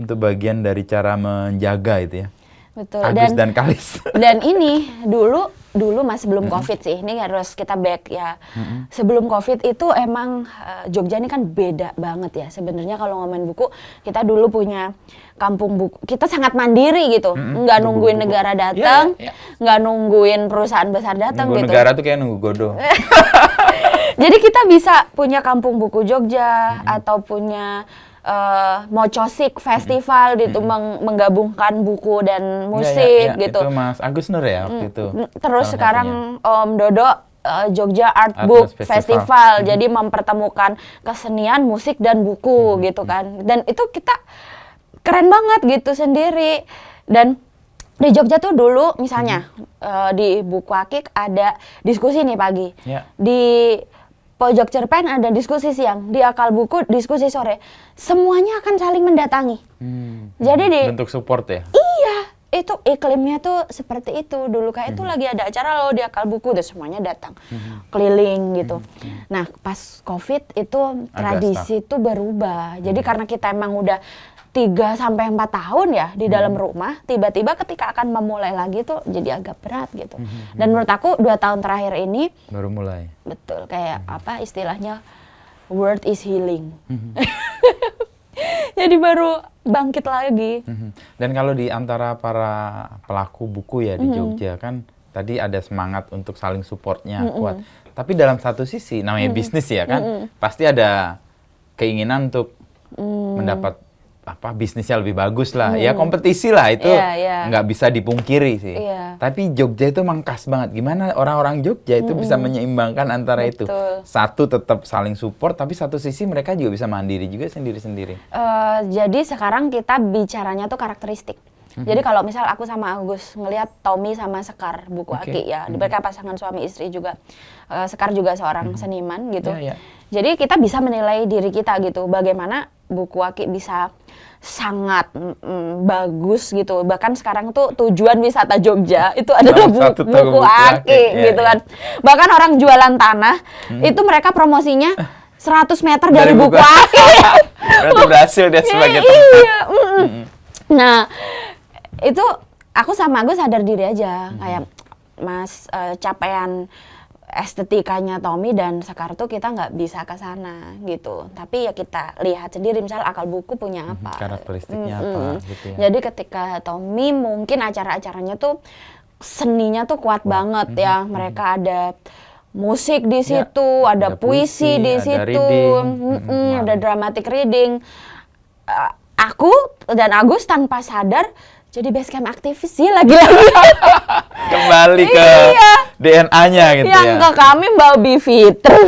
Untuk bagian dari cara menjaga itu ya? Betul. Agus dan Kalis. Dan ini dulu masih sebelum COVID sih, ini harus kita back ya. Sebelum COVID itu emang Jogja ini kan beda banget ya. Sebenarnya kalau ngomongin buku, kita dulu punya kampung buku. Kita sangat mandiri gitu, nggak nungguin negara datang, nggak nungguin perusahaan besar datang gitu. Negara tuh kayak nunggu godong. Jadi kita bisa punya kampung buku Jogja atau punya Mocosik Festival gitu, menggabungkan buku dan musik gitu. Itu Mas Agus Nur ya waktu itu. Terus sekarang Om Dodo Jogja Art Book Festival. Jadi mempertemukan kesenian, musik dan buku gitu kan. Dan itu kita keren banget gitu sendiri. Dan di Jogja tuh dulu misalnya di Buku Akik ada diskusi nih pagi. Di pojok cerpen ada diskusi siang, di Akal Buku diskusi sore. Semuanya akan saling mendatangi. Jadi bentuk support ya. Iya, itu iklimnya tuh seperti itu dulu, kayak itu lagi ada acara loh di Akal Buku, dan semuanya datang keliling gitu. Nah pas COVID itu tradisi itu berubah. Jadi karena kita emang udah 3 sampai 4 tahun ya di dalam rumah, tiba-tiba ketika akan memulai lagi tuh jadi agak berat gitu. Dan menurut aku 2 tahun terakhir ini baru mulai. betul kayak apa istilahnya, world is healing. Jadi baru bangkit lagi. Dan kalau di antara para pelaku buku ya di Jogja kan tadi ada semangat untuk saling supportnya kuat. Tapi dalam satu sisi namanya bisnis ya kan, pasti ada keinginan untuk mendapat apa bisnisnya lebih bagus lah. Ya kompetisi lah itu nggak bisa dipungkiri sih. Tapi Jogja itu memang khas banget. Gimana orang-orang Jogja itu bisa menyeimbangkan antara itu. Satu tetap saling support, tapi satu sisi mereka juga bisa mandiri juga sendiri-sendiri. Jadi sekarang kita bicaranya tuh karakteristik. Jadi kalau misal aku sama Agus ngelihat Tommy sama Sekar Buku Aki ya, mereka pasangan suami istri juga. Sekar juga seorang seniman gitu. Jadi kita bisa menilai diri kita gitu. Bagaimana Buku Aki bisa sangat bagus gitu. Bahkan sekarang tuh tujuan wisata Jogja itu adalah buku Aki gitu kan. Bahkan orang jualan tanah itu mereka promosinya 100 meter dari Buku Aki. Berarti berhasil dia sebagai tempat. Iya. Nah, itu aku sama Agus sadar diri aja kayak Mas capaian estetikanya Tommy dan Sekar tuh kita nggak bisa ke sana gitu. Tapi ya kita lihat sendiri misal Akal Buku punya apa. Karakteristiknya apa gitu ya. Jadi ketika Tommy mungkin acara-acaranya tuh seninya tuh kuat banget ya. Mereka ada musik di situ, ada puisi di situ, ada dramatic reading. Aku dan Agus tanpa sadar jadi basecamp aktivis sih lagi-lagi. Kembali ke DNA-nya gitu yang ya. Yang ke kami bawa Bivitri.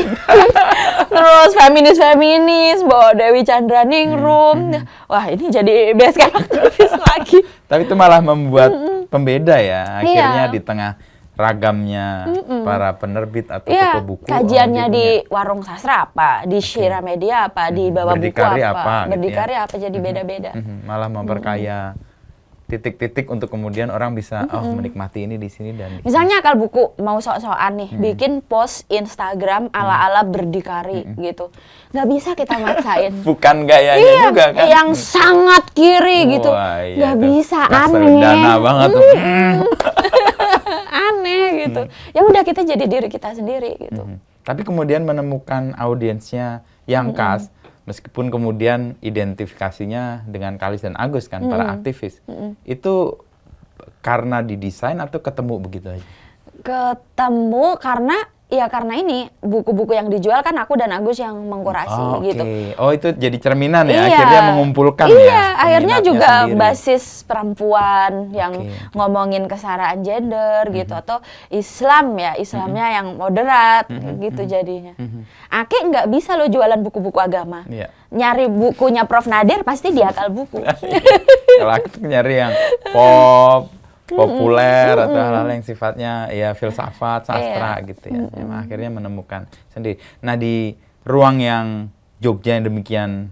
Terus feminis, bawa Dewi Chandraningrum. Wah ini jadi basecamp aktivis lagi. Tapi itu malah membuat pembeda ya. Akhirnya di tengah ragamnya para penerbit atau toko buku. Kajiannya di warung sastra apa, di Shira Media apa, di bawah buku apa. Berdikari apa, jadi beda-beda. Malah memperkaya titik-titik untuk kemudian orang bisa menikmati ini di sini dan di misalnya Akal Buku mau sok-sokan nih bikin post Instagram ala-ala berdikari gitu, nggak bisa kita maksain. Bukan gayanya juga kan yang sangat kiri gitu, nggak bisa, aneh dana banget tuh. Aneh gitu. Ya udah kita jadi diri kita sendiri gitu. Tapi kemudian menemukan audiensnya yang khas. Meskipun kemudian identifikasinya dengan Kalis dan Agus kan, para aktivis. Itu karena didesain atau ketemu begitu aja? Ketemu karena ini buku-buku yang dijual kan aku dan Agus yang mengkurasi gitu. Oh itu jadi cerminan ya, akhirnya mengumpulkan ya. Iya, akhirnya juga sendiri. Basis perempuan yang ngomongin kesetaraan gender gitu, atau Islam ya, Islamnya yang moderat gitu jadinya. Aki nggak bisa lo jualan buku-buku agama. Nyari bukunya Prof. Nadir pasti di Akal Buku. Kalau aku nyari yang pop, populer atau hal-hal yang sifatnya ya filsafat, sastra gitu ya. Emang akhirnya menemukan sendiri. Nah di ruang yang Jogja yang demikian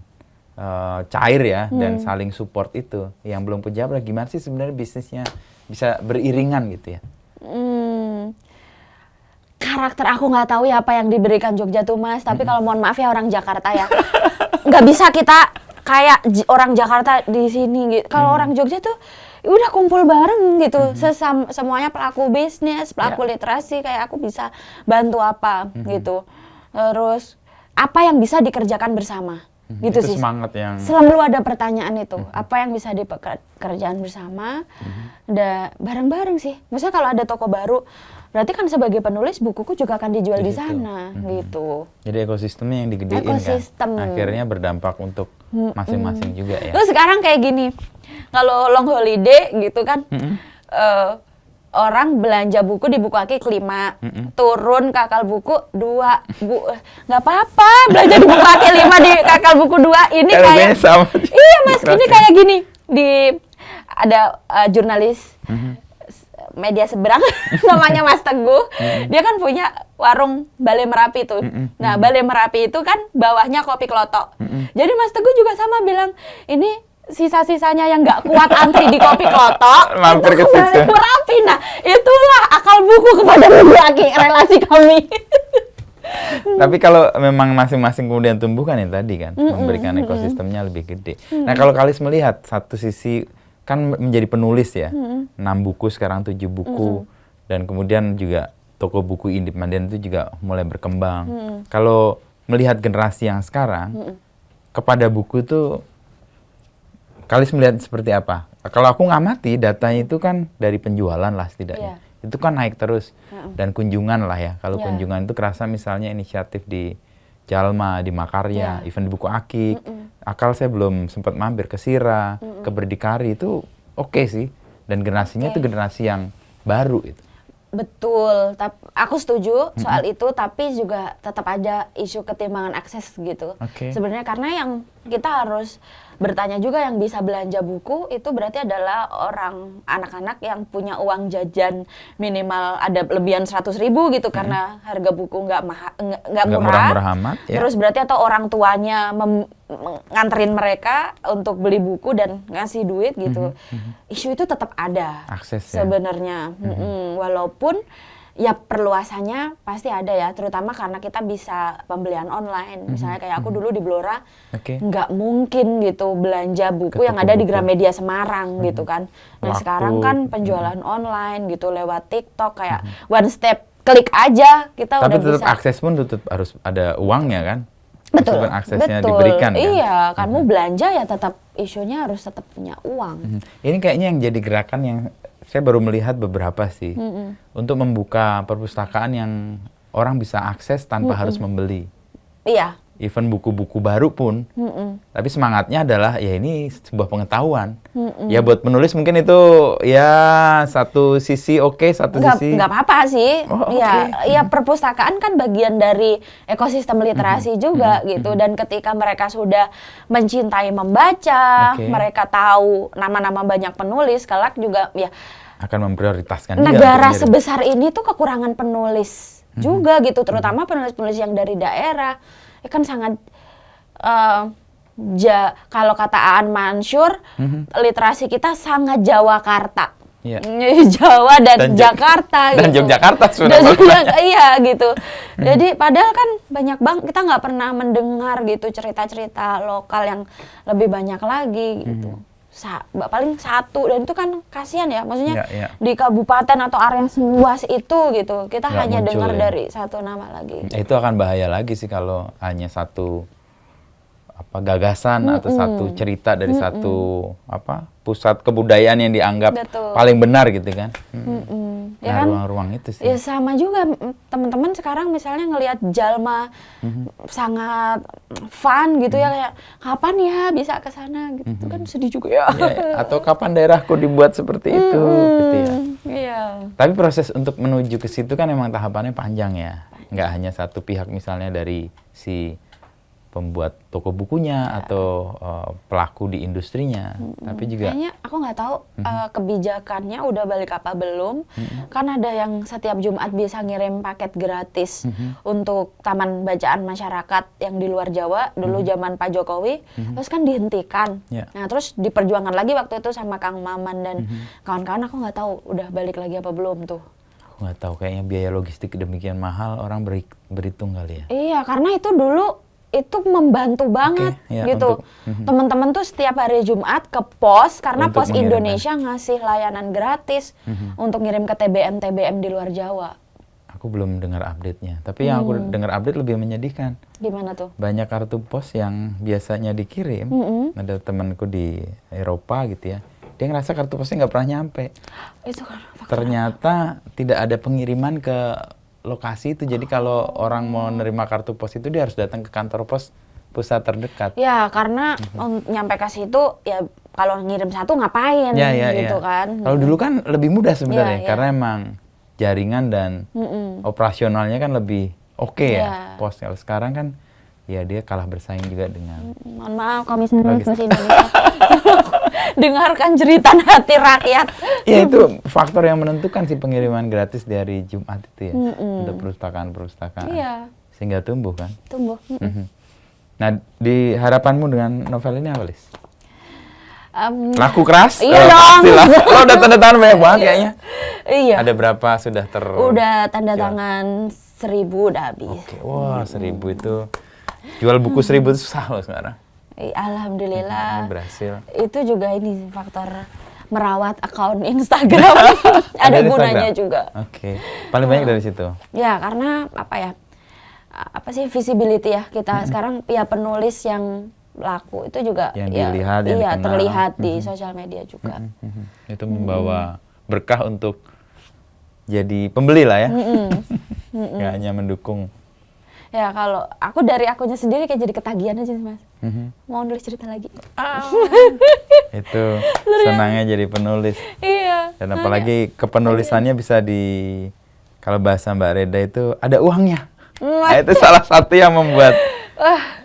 cair ya dan saling support itu, yang belum punya apa gimana sih sebenarnya bisnisnya bisa beriringan gitu ya? Karakter aku nggak tahu ya apa yang diberikan Jogja tuh Mas. Tapi kalau mohon maaf ya orang Jakarta ya, nggak bisa kita kayak orang Jakarta di sini gitu. Kalau orang Jogja tuh udah kumpul bareng gitu, semuanya pelaku bisnis, pelaku literasi, kayak aku bisa bantu apa gitu. Terus apa yang bisa dikerjakan bersama gitu itu sih. Semangat yang selalu ada pertanyaan itu, apa yang bisa dikerjakan bersama, ada bareng-bareng sih. Maksudnya kalau ada toko baru, berarti kan sebagai penulis bukuku juga akan dijual di sana gitu. Jadi ekosistemnya yang digedein kan. Akhirnya berdampak untuk masing-masing juga ya. Terus sekarang kayak gini, kalau long holiday gitu kan, orang belanja buku di Buku Aki kelima, turun ke Akal Buku 2, nggak apa-apa belanja di Buku Aki 5 di Akal Buku 2. Ini kayak sama. Iya Mas, ini kayak gini, ada jurnalis media seberang namanya Mas Teguh. Dia kan punya warung Balai Merapi tuh. Nah, Balai Merapi itu kan bawahnya Kopi Klotok. Jadi Mas Teguh juga sama bilang, ini sisa-sisanya yang nggak kuat antri di Kopi Klotok Mampir ke itu situ. Balai Merapi. Nah, itulah akal buku kepada membagi relasi kami. Tapi kalau memang masing-masing kemudian tumbuh kan yang tadi kan, memberikan ekosistemnya lebih gede. Nah, kalau Kalis melihat satu sisi kan menjadi penulis ya, 6 buku sekarang 7 buku, dan kemudian juga toko buku independen itu juga mulai berkembang. Kalau melihat generasi yang sekarang, kepada buku itu Kalis melihat seperti apa? Kalau aku ngamati datanya itu kan dari penjualan lah setidaknya. Itu kan naik terus. Dan kunjungan lah ya. Kalau kunjungan itu kerasa misalnya inisiatif di Jalma, di Makarya, event di Buku Akik. Akal saya belum sempat mampir ke Sira, ke Berdikari itu oke sih. Dan generasinya itu generasi yang baru itu. Betul, aku setuju soal itu, tapi juga tetap ada isu ketimbangan akses gitu. Sebenarnya karena yang kita harus bertanya juga, yang bisa belanja buku itu berarti adalah orang anak-anak yang punya uang jajan minimal ada lebihan 100.000 gitu, karena harga buku nggak murah. Murah amat, ya. Terus berarti atau orang tuanya nganterin mereka untuk beli buku dan ngasih duit gitu. Isu itu tetap ada akses ya? Sebenarnya. Walaupun ya perluasannya pasti ada ya, terutama karena kita bisa pembelian online. Misalnya kayak aku dulu di Blora, nggak mungkin gitu belanja buku yang ada di Gramedia Semarang gitu kan. Nah sekarang kan penjualan online gitu lewat TikTok, kayak one step klik aja kita tapi udah bisa. Tapi tetap akses pun tetap harus ada uangnya kan? Betul, aksesnya diberikan kan? Iya, kamu belanja ya tetap isunya harus tetap punya uang. Ini kayaknya yang jadi gerakan yang saya baru melihat beberapa sih, untuk membuka perpustakaan yang orang bisa akses tanpa harus membeli. Iya. Even buku-buku baru pun, tapi semangatnya adalah ya ini sebuah pengetahuan. Ya buat penulis mungkin itu ya satu sisi satu sisi nggak apa-apa sih. Ya perpustakaan kan bagian dari ekosistem literasi juga gitu. Dan ketika mereka sudah mencintai membaca, mereka tahu nama-nama banyak penulis, kelak juga ya akan memprioritaskan negara sebesar ini tuh kekurangan penulis juga gitu, terutama penulis-penulis yang dari daerah. Ya kan sangat kalau kata Aan Mansur, literasi kita sangat Jawakarta. Jawa dan Jakarta dan gitu. Yogyakarta sudah. Iya gitu. Jadi padahal kan banyak banget kita nggak pernah mendengar gitu cerita-cerita lokal yang lebih banyak lagi gitu. Paling satu, dan itu kan kasihan ya, maksudnya di kabupaten atau area seluas itu gitu kita nggak hanya dengar dari satu nama lagi gitu. Itu akan bahaya lagi sih kalau hanya satu gagasan atau satu cerita dari satu pusat kebudayaan yang dianggap paling benar gitu kan. Ya nah, kan ruang-ruang itu sih. Ya sama juga teman-teman sekarang misalnya ngelihat Jalma sangat fun gitu ya, kayak kapan ya bisa ke sana gitu kan, sedih juga ya. Atau kapan daerahku dibuat seperti itu gitu ya. Iya. Tapi proses untuk menuju ke situ kan memang tahapannya panjang ya. Nggak hanya satu pihak misalnya dari si pembuat toko bukunya atau pelaku di industrinya, tapi juga kayaknya aku nggak tahu kebijakannya udah balik apa belum. Kan ada yang setiap Jumat bisa ngirim paket gratis untuk taman bacaan masyarakat yang di luar Jawa dulu zaman Pak Jokowi, terus kan dihentikan. Nah terus diperjuangkan lagi waktu itu sama Kang Maman dan kawan-kawan. Aku nggak tahu udah balik lagi apa belum tuh. Nggak tahu, kayaknya biaya logistik demikian mahal, orang berhitung kali ya. Iya, karena itu dulu itu membantu banget gitu. Teman-teman tuh setiap hari Jumat ke pos, karena Pos Indonesia ngasih layanan gratis untuk ngirim ke TBM di luar Jawa. Aku belum dengar update-nya, tapi yang aku dengar update lebih menyedihkan. Gimana tuh? Banyak kartu pos yang biasanya dikirim, ada temanku di Eropa gitu ya, dia ngerasa kartu posnya nggak pernah nyampe. Itu kan ternyata tidak ada pengiriman ke lokasi itu, jadi kalau orang mau nerima kartu pos itu dia harus datang ke kantor pos pusat terdekat. Ya, karena nyampe ke situ ya kalau ngirim satu ngapain gitu kan. Kalau dulu kan lebih mudah sebenarnya, karena emang jaringan dan operasionalnya kan lebih ya pos. Kalau sekarang kan ya dia kalah bersaing juga dengan mohon maaf Komisaris Pos Indonesia dengarkan jeritan hati rakyat. Ya itu faktor yang menentukan sih pengiriman gratis di hari Jumat itu ya, untuk perpustakaan-perpustakaan. Iya. Sehingga tumbuh kan. Tumbuh. Nah, di harapanmu dengan novel ini apa, Lis? Laku keras? Iya dong. Pastilah. Lo udah tanda tangan banyak banget kayaknya. Iya. Ada berapa sudah Udah tanda tangan 1000 udah habis. Oke, wah 1000 itu. Jual buku 1000 itu susah loh sekarang. Alhamdulillah. Berhasil. Itu juga ini faktor merawat akun Instagram. Ada gunanya Instagram? juga. Oke. Paling banyak dari situ. Ya, karena apa ya? Apa sih visibility ya kita sekarang ya penulis yang laku itu juga Yang ya, dilihat, yang iya dikenal. terlihat di sosial media juga. Itu membawa berkah untuk jadi pembeli lah ya. Nggak hanya mendukung. Ya kalau aku dari akunya sendiri kayak jadi ketagihan aja sih Mas. Mau nulis cerita lagi. Itu senangnya jadi penulis. Iya. Dan apalagi kepenulisannya bisa kalau bahasa Mbak Reda itu ada uangnya. Nah, itu salah satu yang membuat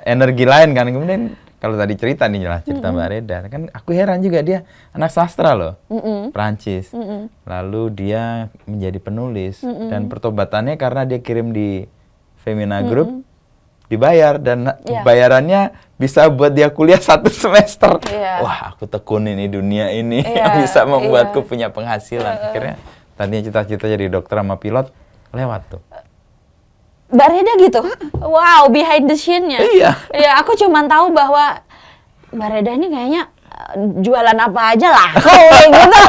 energi lain kan. Kemudian kalau tadi cerita nih jelas cerita Mbak Reda, kan aku heran juga dia anak sastra loh, Perancis. Lalu dia menjadi penulis dan pertobatannya karena dia kirim di Femina Group, dibayar dan bayarannya bisa buat dia kuliah 1 semester. Wah, aku tekunin di dunia ini yang bisa membuatku punya penghasilan. Akhirnya tadinya cita-cita jadi dokter sama pilot lewat tuh. Mbak Reda gitu? Wow, behind the scene-nya. Iya. Ya, aku cuma tahu bahwa Mbak Reda ini kayaknya jualan apa aja lah. Kayak gitu.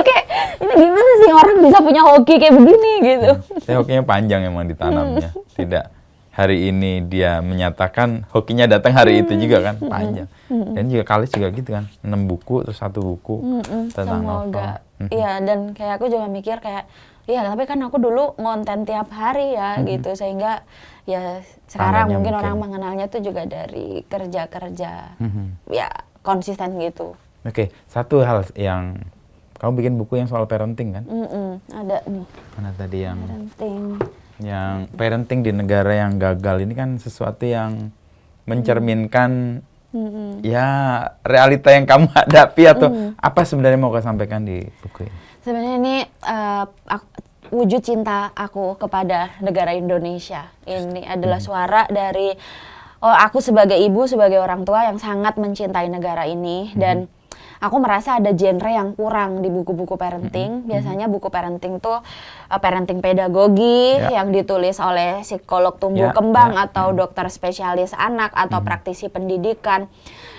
Kayak, ini gimana sih orang bisa punya hoki kayak begini gitu. Saya hokinya panjang emang ditanamnya. Tidak hari ini dia menyatakan hokinya datang hari itu juga kan, panjang. Dan juga Kalis juga gitu kan, 6 buku terus 1 buku tentang novel. Iya, dan kayak aku juga mikir kayak iya, tapi kan aku dulu ngonten tiap hari ya gitu, sehingga ya sekarang mungkin orang mengenalnya tuh juga dari kerja-kerja, ya konsisten gitu. Oke, satu hal yang kamu bikin buku yang soal parenting kan? Ada nih. Mana tadi yang Parenting. Yang parenting di negara yang gagal ini kan sesuatu yang mencerminkan ya realita yang kamu hadapi atau apa sebenarnya mau kamu sampaikan di buku ini? Sebenarnya ini wujud cinta aku kepada negara Indonesia. Ini adalah suara dari aku sebagai ibu, sebagai orang tua yang sangat mencintai negara ini. Dan aku merasa ada genre yang kurang di buku-buku parenting. Biasanya buku parenting tuh parenting pedagogi yang ditulis oleh psikolog tumbuh kembang atau dokter spesialis anak atau praktisi pendidikan.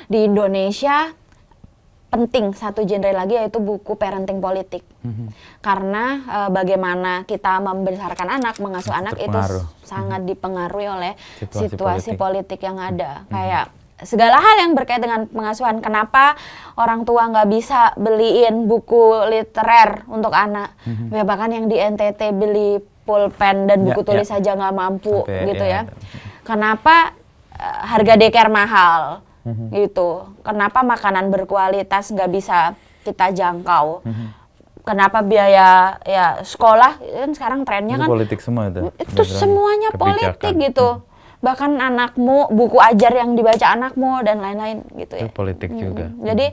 Di Indonesia penting satu genre lagi yaitu buku parenting politik. Karena bagaimana kita membesarkan anak, mengasuh anak itu sangat dipengaruhi oleh situasi politik yang ada. Kayak segala hal yang berkait dengan pengasuhan. Kenapa orang tua nggak bisa beliin buku literer untuk anak? Ya, bahkan yang di NTT beli pulpen dan buku tulis saja nggak mampu gitu ya. Kenapa harga daycare mahal? Gitu. Kenapa makanan berkualitas nggak bisa kita jangkau? Kenapa biaya ya sekolah kan sekarang trennya kan politik semua itu semuanya politik gitu. Bahkan anakmu, buku ajar yang dibaca anakmu dan lain-lain gitu ya. Itu politik juga. Jadi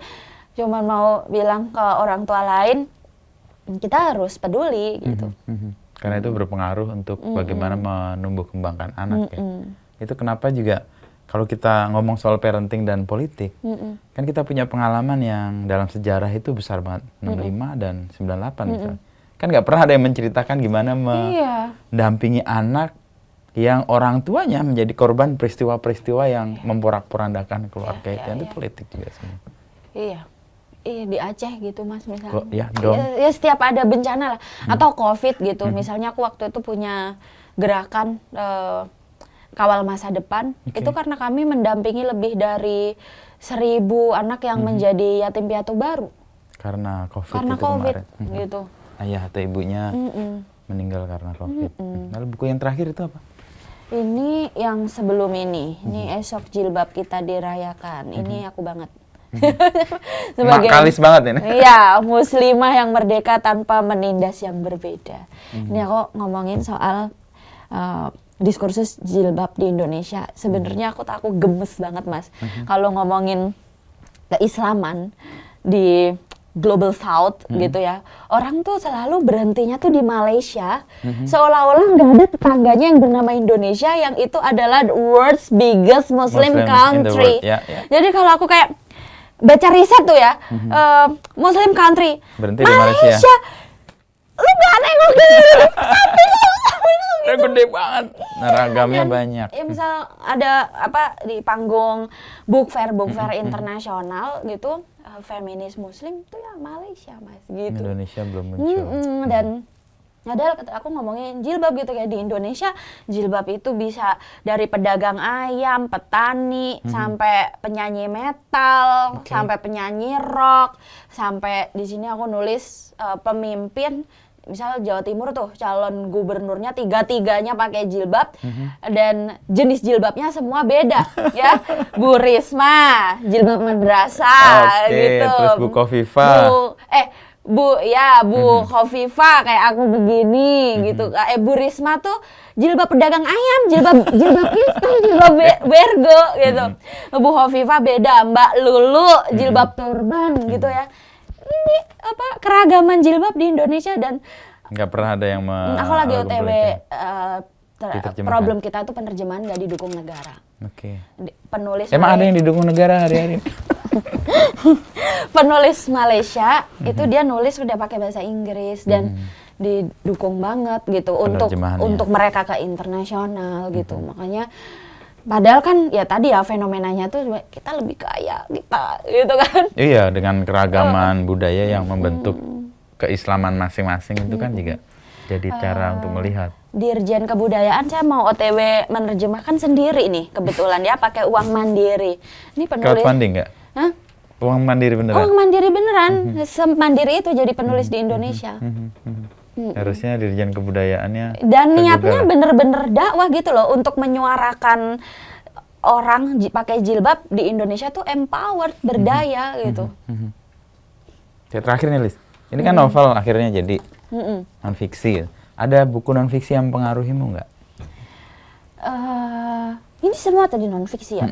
cuma mau bilang ke orang tua lain kita harus peduli gitu. Karena itu berpengaruh untuk bagaimana menumbuh kembangkan anak ya. Itu kenapa juga kalau kita ngomong soal parenting dan politik, kan kita punya pengalaman yang dalam sejarah itu besar banget, 65 dan 98 misalnya. Kan nggak pernah ada yang menceritakan gimana mendampingi anak yang orang tuanya menjadi korban peristiwa-peristiwa yang memporak-porandakan keluarga itu politik juga sebenarnya. Iya, di Aceh gitu Mas misalnya. Ya, setiap ada bencana lah, atau COVID gitu. Misalnya aku waktu itu punya gerakan Kawal Masa Depan, itu karena kami mendampingi lebih dari 1000 anak yang menjadi yatim piatu baru. Karena COVID karena itu COVID, kemarin. gitu. Ayah atau ibunya meninggal karena COVID. Lalu buku yang terakhir itu apa? Ini yang sebelum ini Esok Jilbab Kita Dirayakan. Ini aku banget. Sebagai Kalis banget ini. Iya, muslimah yang merdeka tanpa menindas yang berbeda. Ini aku ngomongin soal diskursus jilbab di Indonesia. Sebenarnya aku gemes banget Mas. Kalau ngomongin keislaman, di Global South gitu ya, orang tuh selalu berhentinya tuh di Malaysia, seolah-olah nggak ada tetangganya yang bernama Indonesia, yang itu adalah the world's biggest Muslim in the country. world, ya. Jadi kalau aku kayak baca riset tuh ya, Muslim country, Berhenti di Malaysia. Lu nggak nengok gini, Gede banget. Nah, ragamnya banyak. ya misal ada apa di panggung book fair internasional gitu, feminis Muslim tuh ya Malaysia Mas gitu. Indonesia belum muncul. Dan padahal aku ngomongin jilbab gitu, kayak di Indonesia jilbab itu bisa dari pedagang ayam, petani, sampai penyanyi metal, sampai penyanyi rock, sampai di sini aku nulis pemimpin. Misal Jawa Timur tuh calon gubernurnya tiga-tiganya pakai jilbab, dan jenis jilbabnya semua beda ya. Bu Risma jilbab madrasah gitu. Terus Bu Khofifah. Bu Khofifah kayak aku begini gitu. Bu Risma tuh jilbab pedagang ayam, jilbab instan, jilbab bergo gitu. Bu Khofifah beda, Mbak Lulu jilbab turban gitu ya. Ini apa keragaman jilbab di Indonesia, dan nggak pernah ada yang aku lagi OTW diterjemahkan. problem kita tuh penerjemahan nggak didukung negara. Penulis emang ada yang didukung negara hari-hari? Penulis Malaysia itu dia nulis udah pakai bahasa Inggris dan didukung banget gitu untuk mereka ke internasional gitu. Makanya padahal kan ya tadi ya fenomenanya tuh kita lebih kaya kita gitu kan. Iya, dengan keragaman budaya yang membentuk keislaman masing-masing itu kan juga jadi cara untuk melihat. Dirjen Kebudayaan saya mau OTW menerjemahkan sendiri nih, kebetulan ya pakai uang mandiri. Ini penulis crowdfunding nggak? Hah? Uang mandiri beneran? Uang mandiri beneran, semandiri itu jadi penulis di Indonesia. Harusnya Dirjen Kebudayaannya. Dan niatnya bener-bener dakwah gitu loh, untuk menyuarakan orang pakai jilbab di Indonesia tuh empowered, berdaya gitu. Ya, terakhir nih Lis, ini kan novel akhirnya jadi non-fiksi. Ada buku non-fiksi yang mempengaruhimu nggak? Ini semua tadi non-fiksi ya?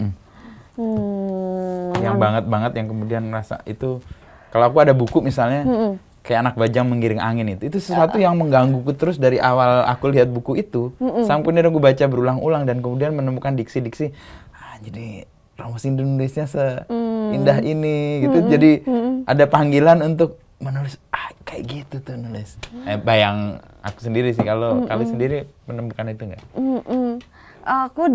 Yang banget-banget yang kemudian merasa itu, kalau aku ada buku misalnya, kayak Anak Bajang Menggiring Angin itu sesuatu yang menggangguku terus dari awal aku lihat buku itu, sampai kemudian aku baca berulang-ulang dan kemudian menemukan diksi-diksi, jadi Romus Indonesia seindah ini gitu, jadi ada panggilan untuk menulis kayak gitu tuh nulis. Bayang aku sendiri sih, kalau kalian sendiri menemukan itu nggak? Aku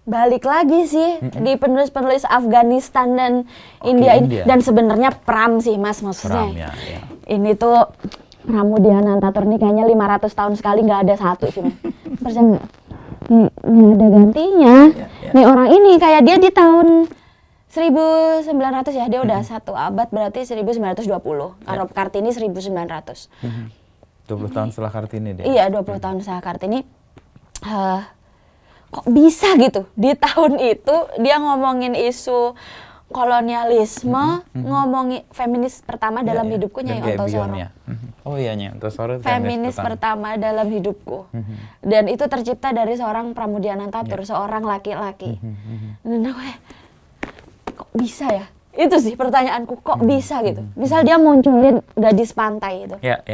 balik lagi sih di penulis-penulis Afghanistan dan India ini. Dan sebenarnya Pram sih Mas, maksudnya. Pram, ya. Ini tuh Pramudiana Antatur nih kayaknya 500 tahun sekali nggak ada satu sih Mas. Percaya nggak? Nggak ada gantinya. Nih orang ini kayak dia di tahun 1900 ya, dia udah satu abad, berarti 1920. Kalau Kartini 1900. 20 tahun setelah Kartini dia? Iya, 20 tahun setelah Kartini. Kok bisa gitu di tahun itu dia ngomongin isu kolonialisme, ngomongin feminis pertama dalam hidupku Nyai Ontosoro. Oh iya, Nyai Ontosoro Feminis pertama dalam hidupku. Dan itu tercipta dari seorang Pramudiana Antatur, seorang laki-laki. Dan aku kayak, kok bisa ya? Itu sih pertanyaanku, kok bisa gitu. Misal dia munculin gadis pantai itu. Ya.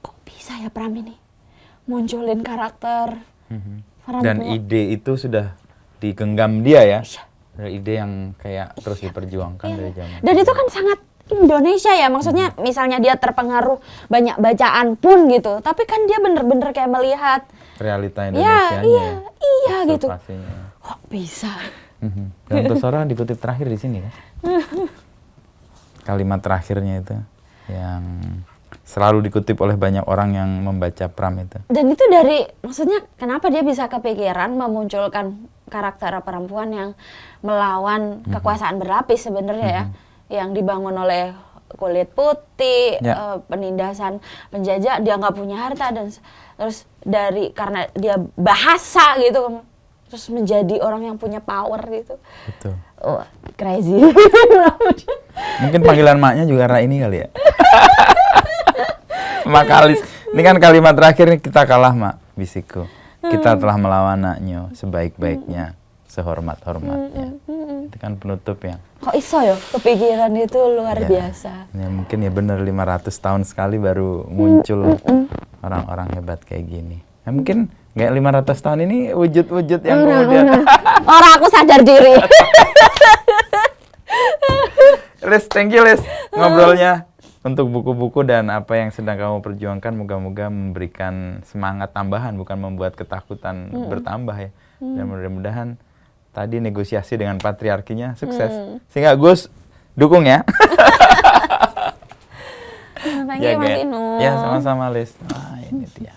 Kok bisa ya Pram ini munculin karakter. Dan ide itu sudah digenggam dia ya. Ada ide yang kayak terus diperjuangkan dari zaman. Dan itu kan sangat Indonesia ya, maksudnya misalnya dia terpengaruh banyak bacaan pun gitu, tapi kan dia bener-bener kayak melihat realita Indonesianya. Iya gitu. Kok bisa? Dan Ontosoro dikutip terakhir di sini kan. Kalimat terakhirnya itu yang selalu dikutip oleh banyak orang yang membaca Pram itu. Dan itu dari, maksudnya kenapa dia bisa kepikiran memunculkan karakter perempuan yang melawan kekuasaan berlapis sebenarnya ya, yang dibangun oleh kulit putih, penindasan penjajah, dia nggak punya harta, dan terus karena dia bahasa gitu, terus menjadi orang yang punya power gitu. Betul. Oh, crazy. Mungkin panggilan maknya juga ini kali ya. Mak Alis, ini kan kalimat terakhir nih, kita kalah Mak, bisiku. Kita telah melawan naknya sebaik-baiknya, sehormat-hormatnya. Itu kan penutup yang kok iso ya kepikiran itu luar Ya. biasa. Ya mungkin ya bener 500 tahun sekali baru muncul orang-orang hebat kayak gini. Ya mungkin nggak 500 tahun ini wujud-wujud yang kemudian. Orang aku sadar diri. Lis, thank you Lis ngobrolnya untuk buku-buku dan apa yang sedang kamu perjuangkan. Moga-moga memberikan semangat tambahan, bukan membuat ketakutan bertambah ya. Dan mudah-mudahan tadi negosiasi dengan patriarkinya sukses. Sehingga Gus dukung ya. Thank you Mas Inu. Ya sama-sama Lis. Nah ini dia.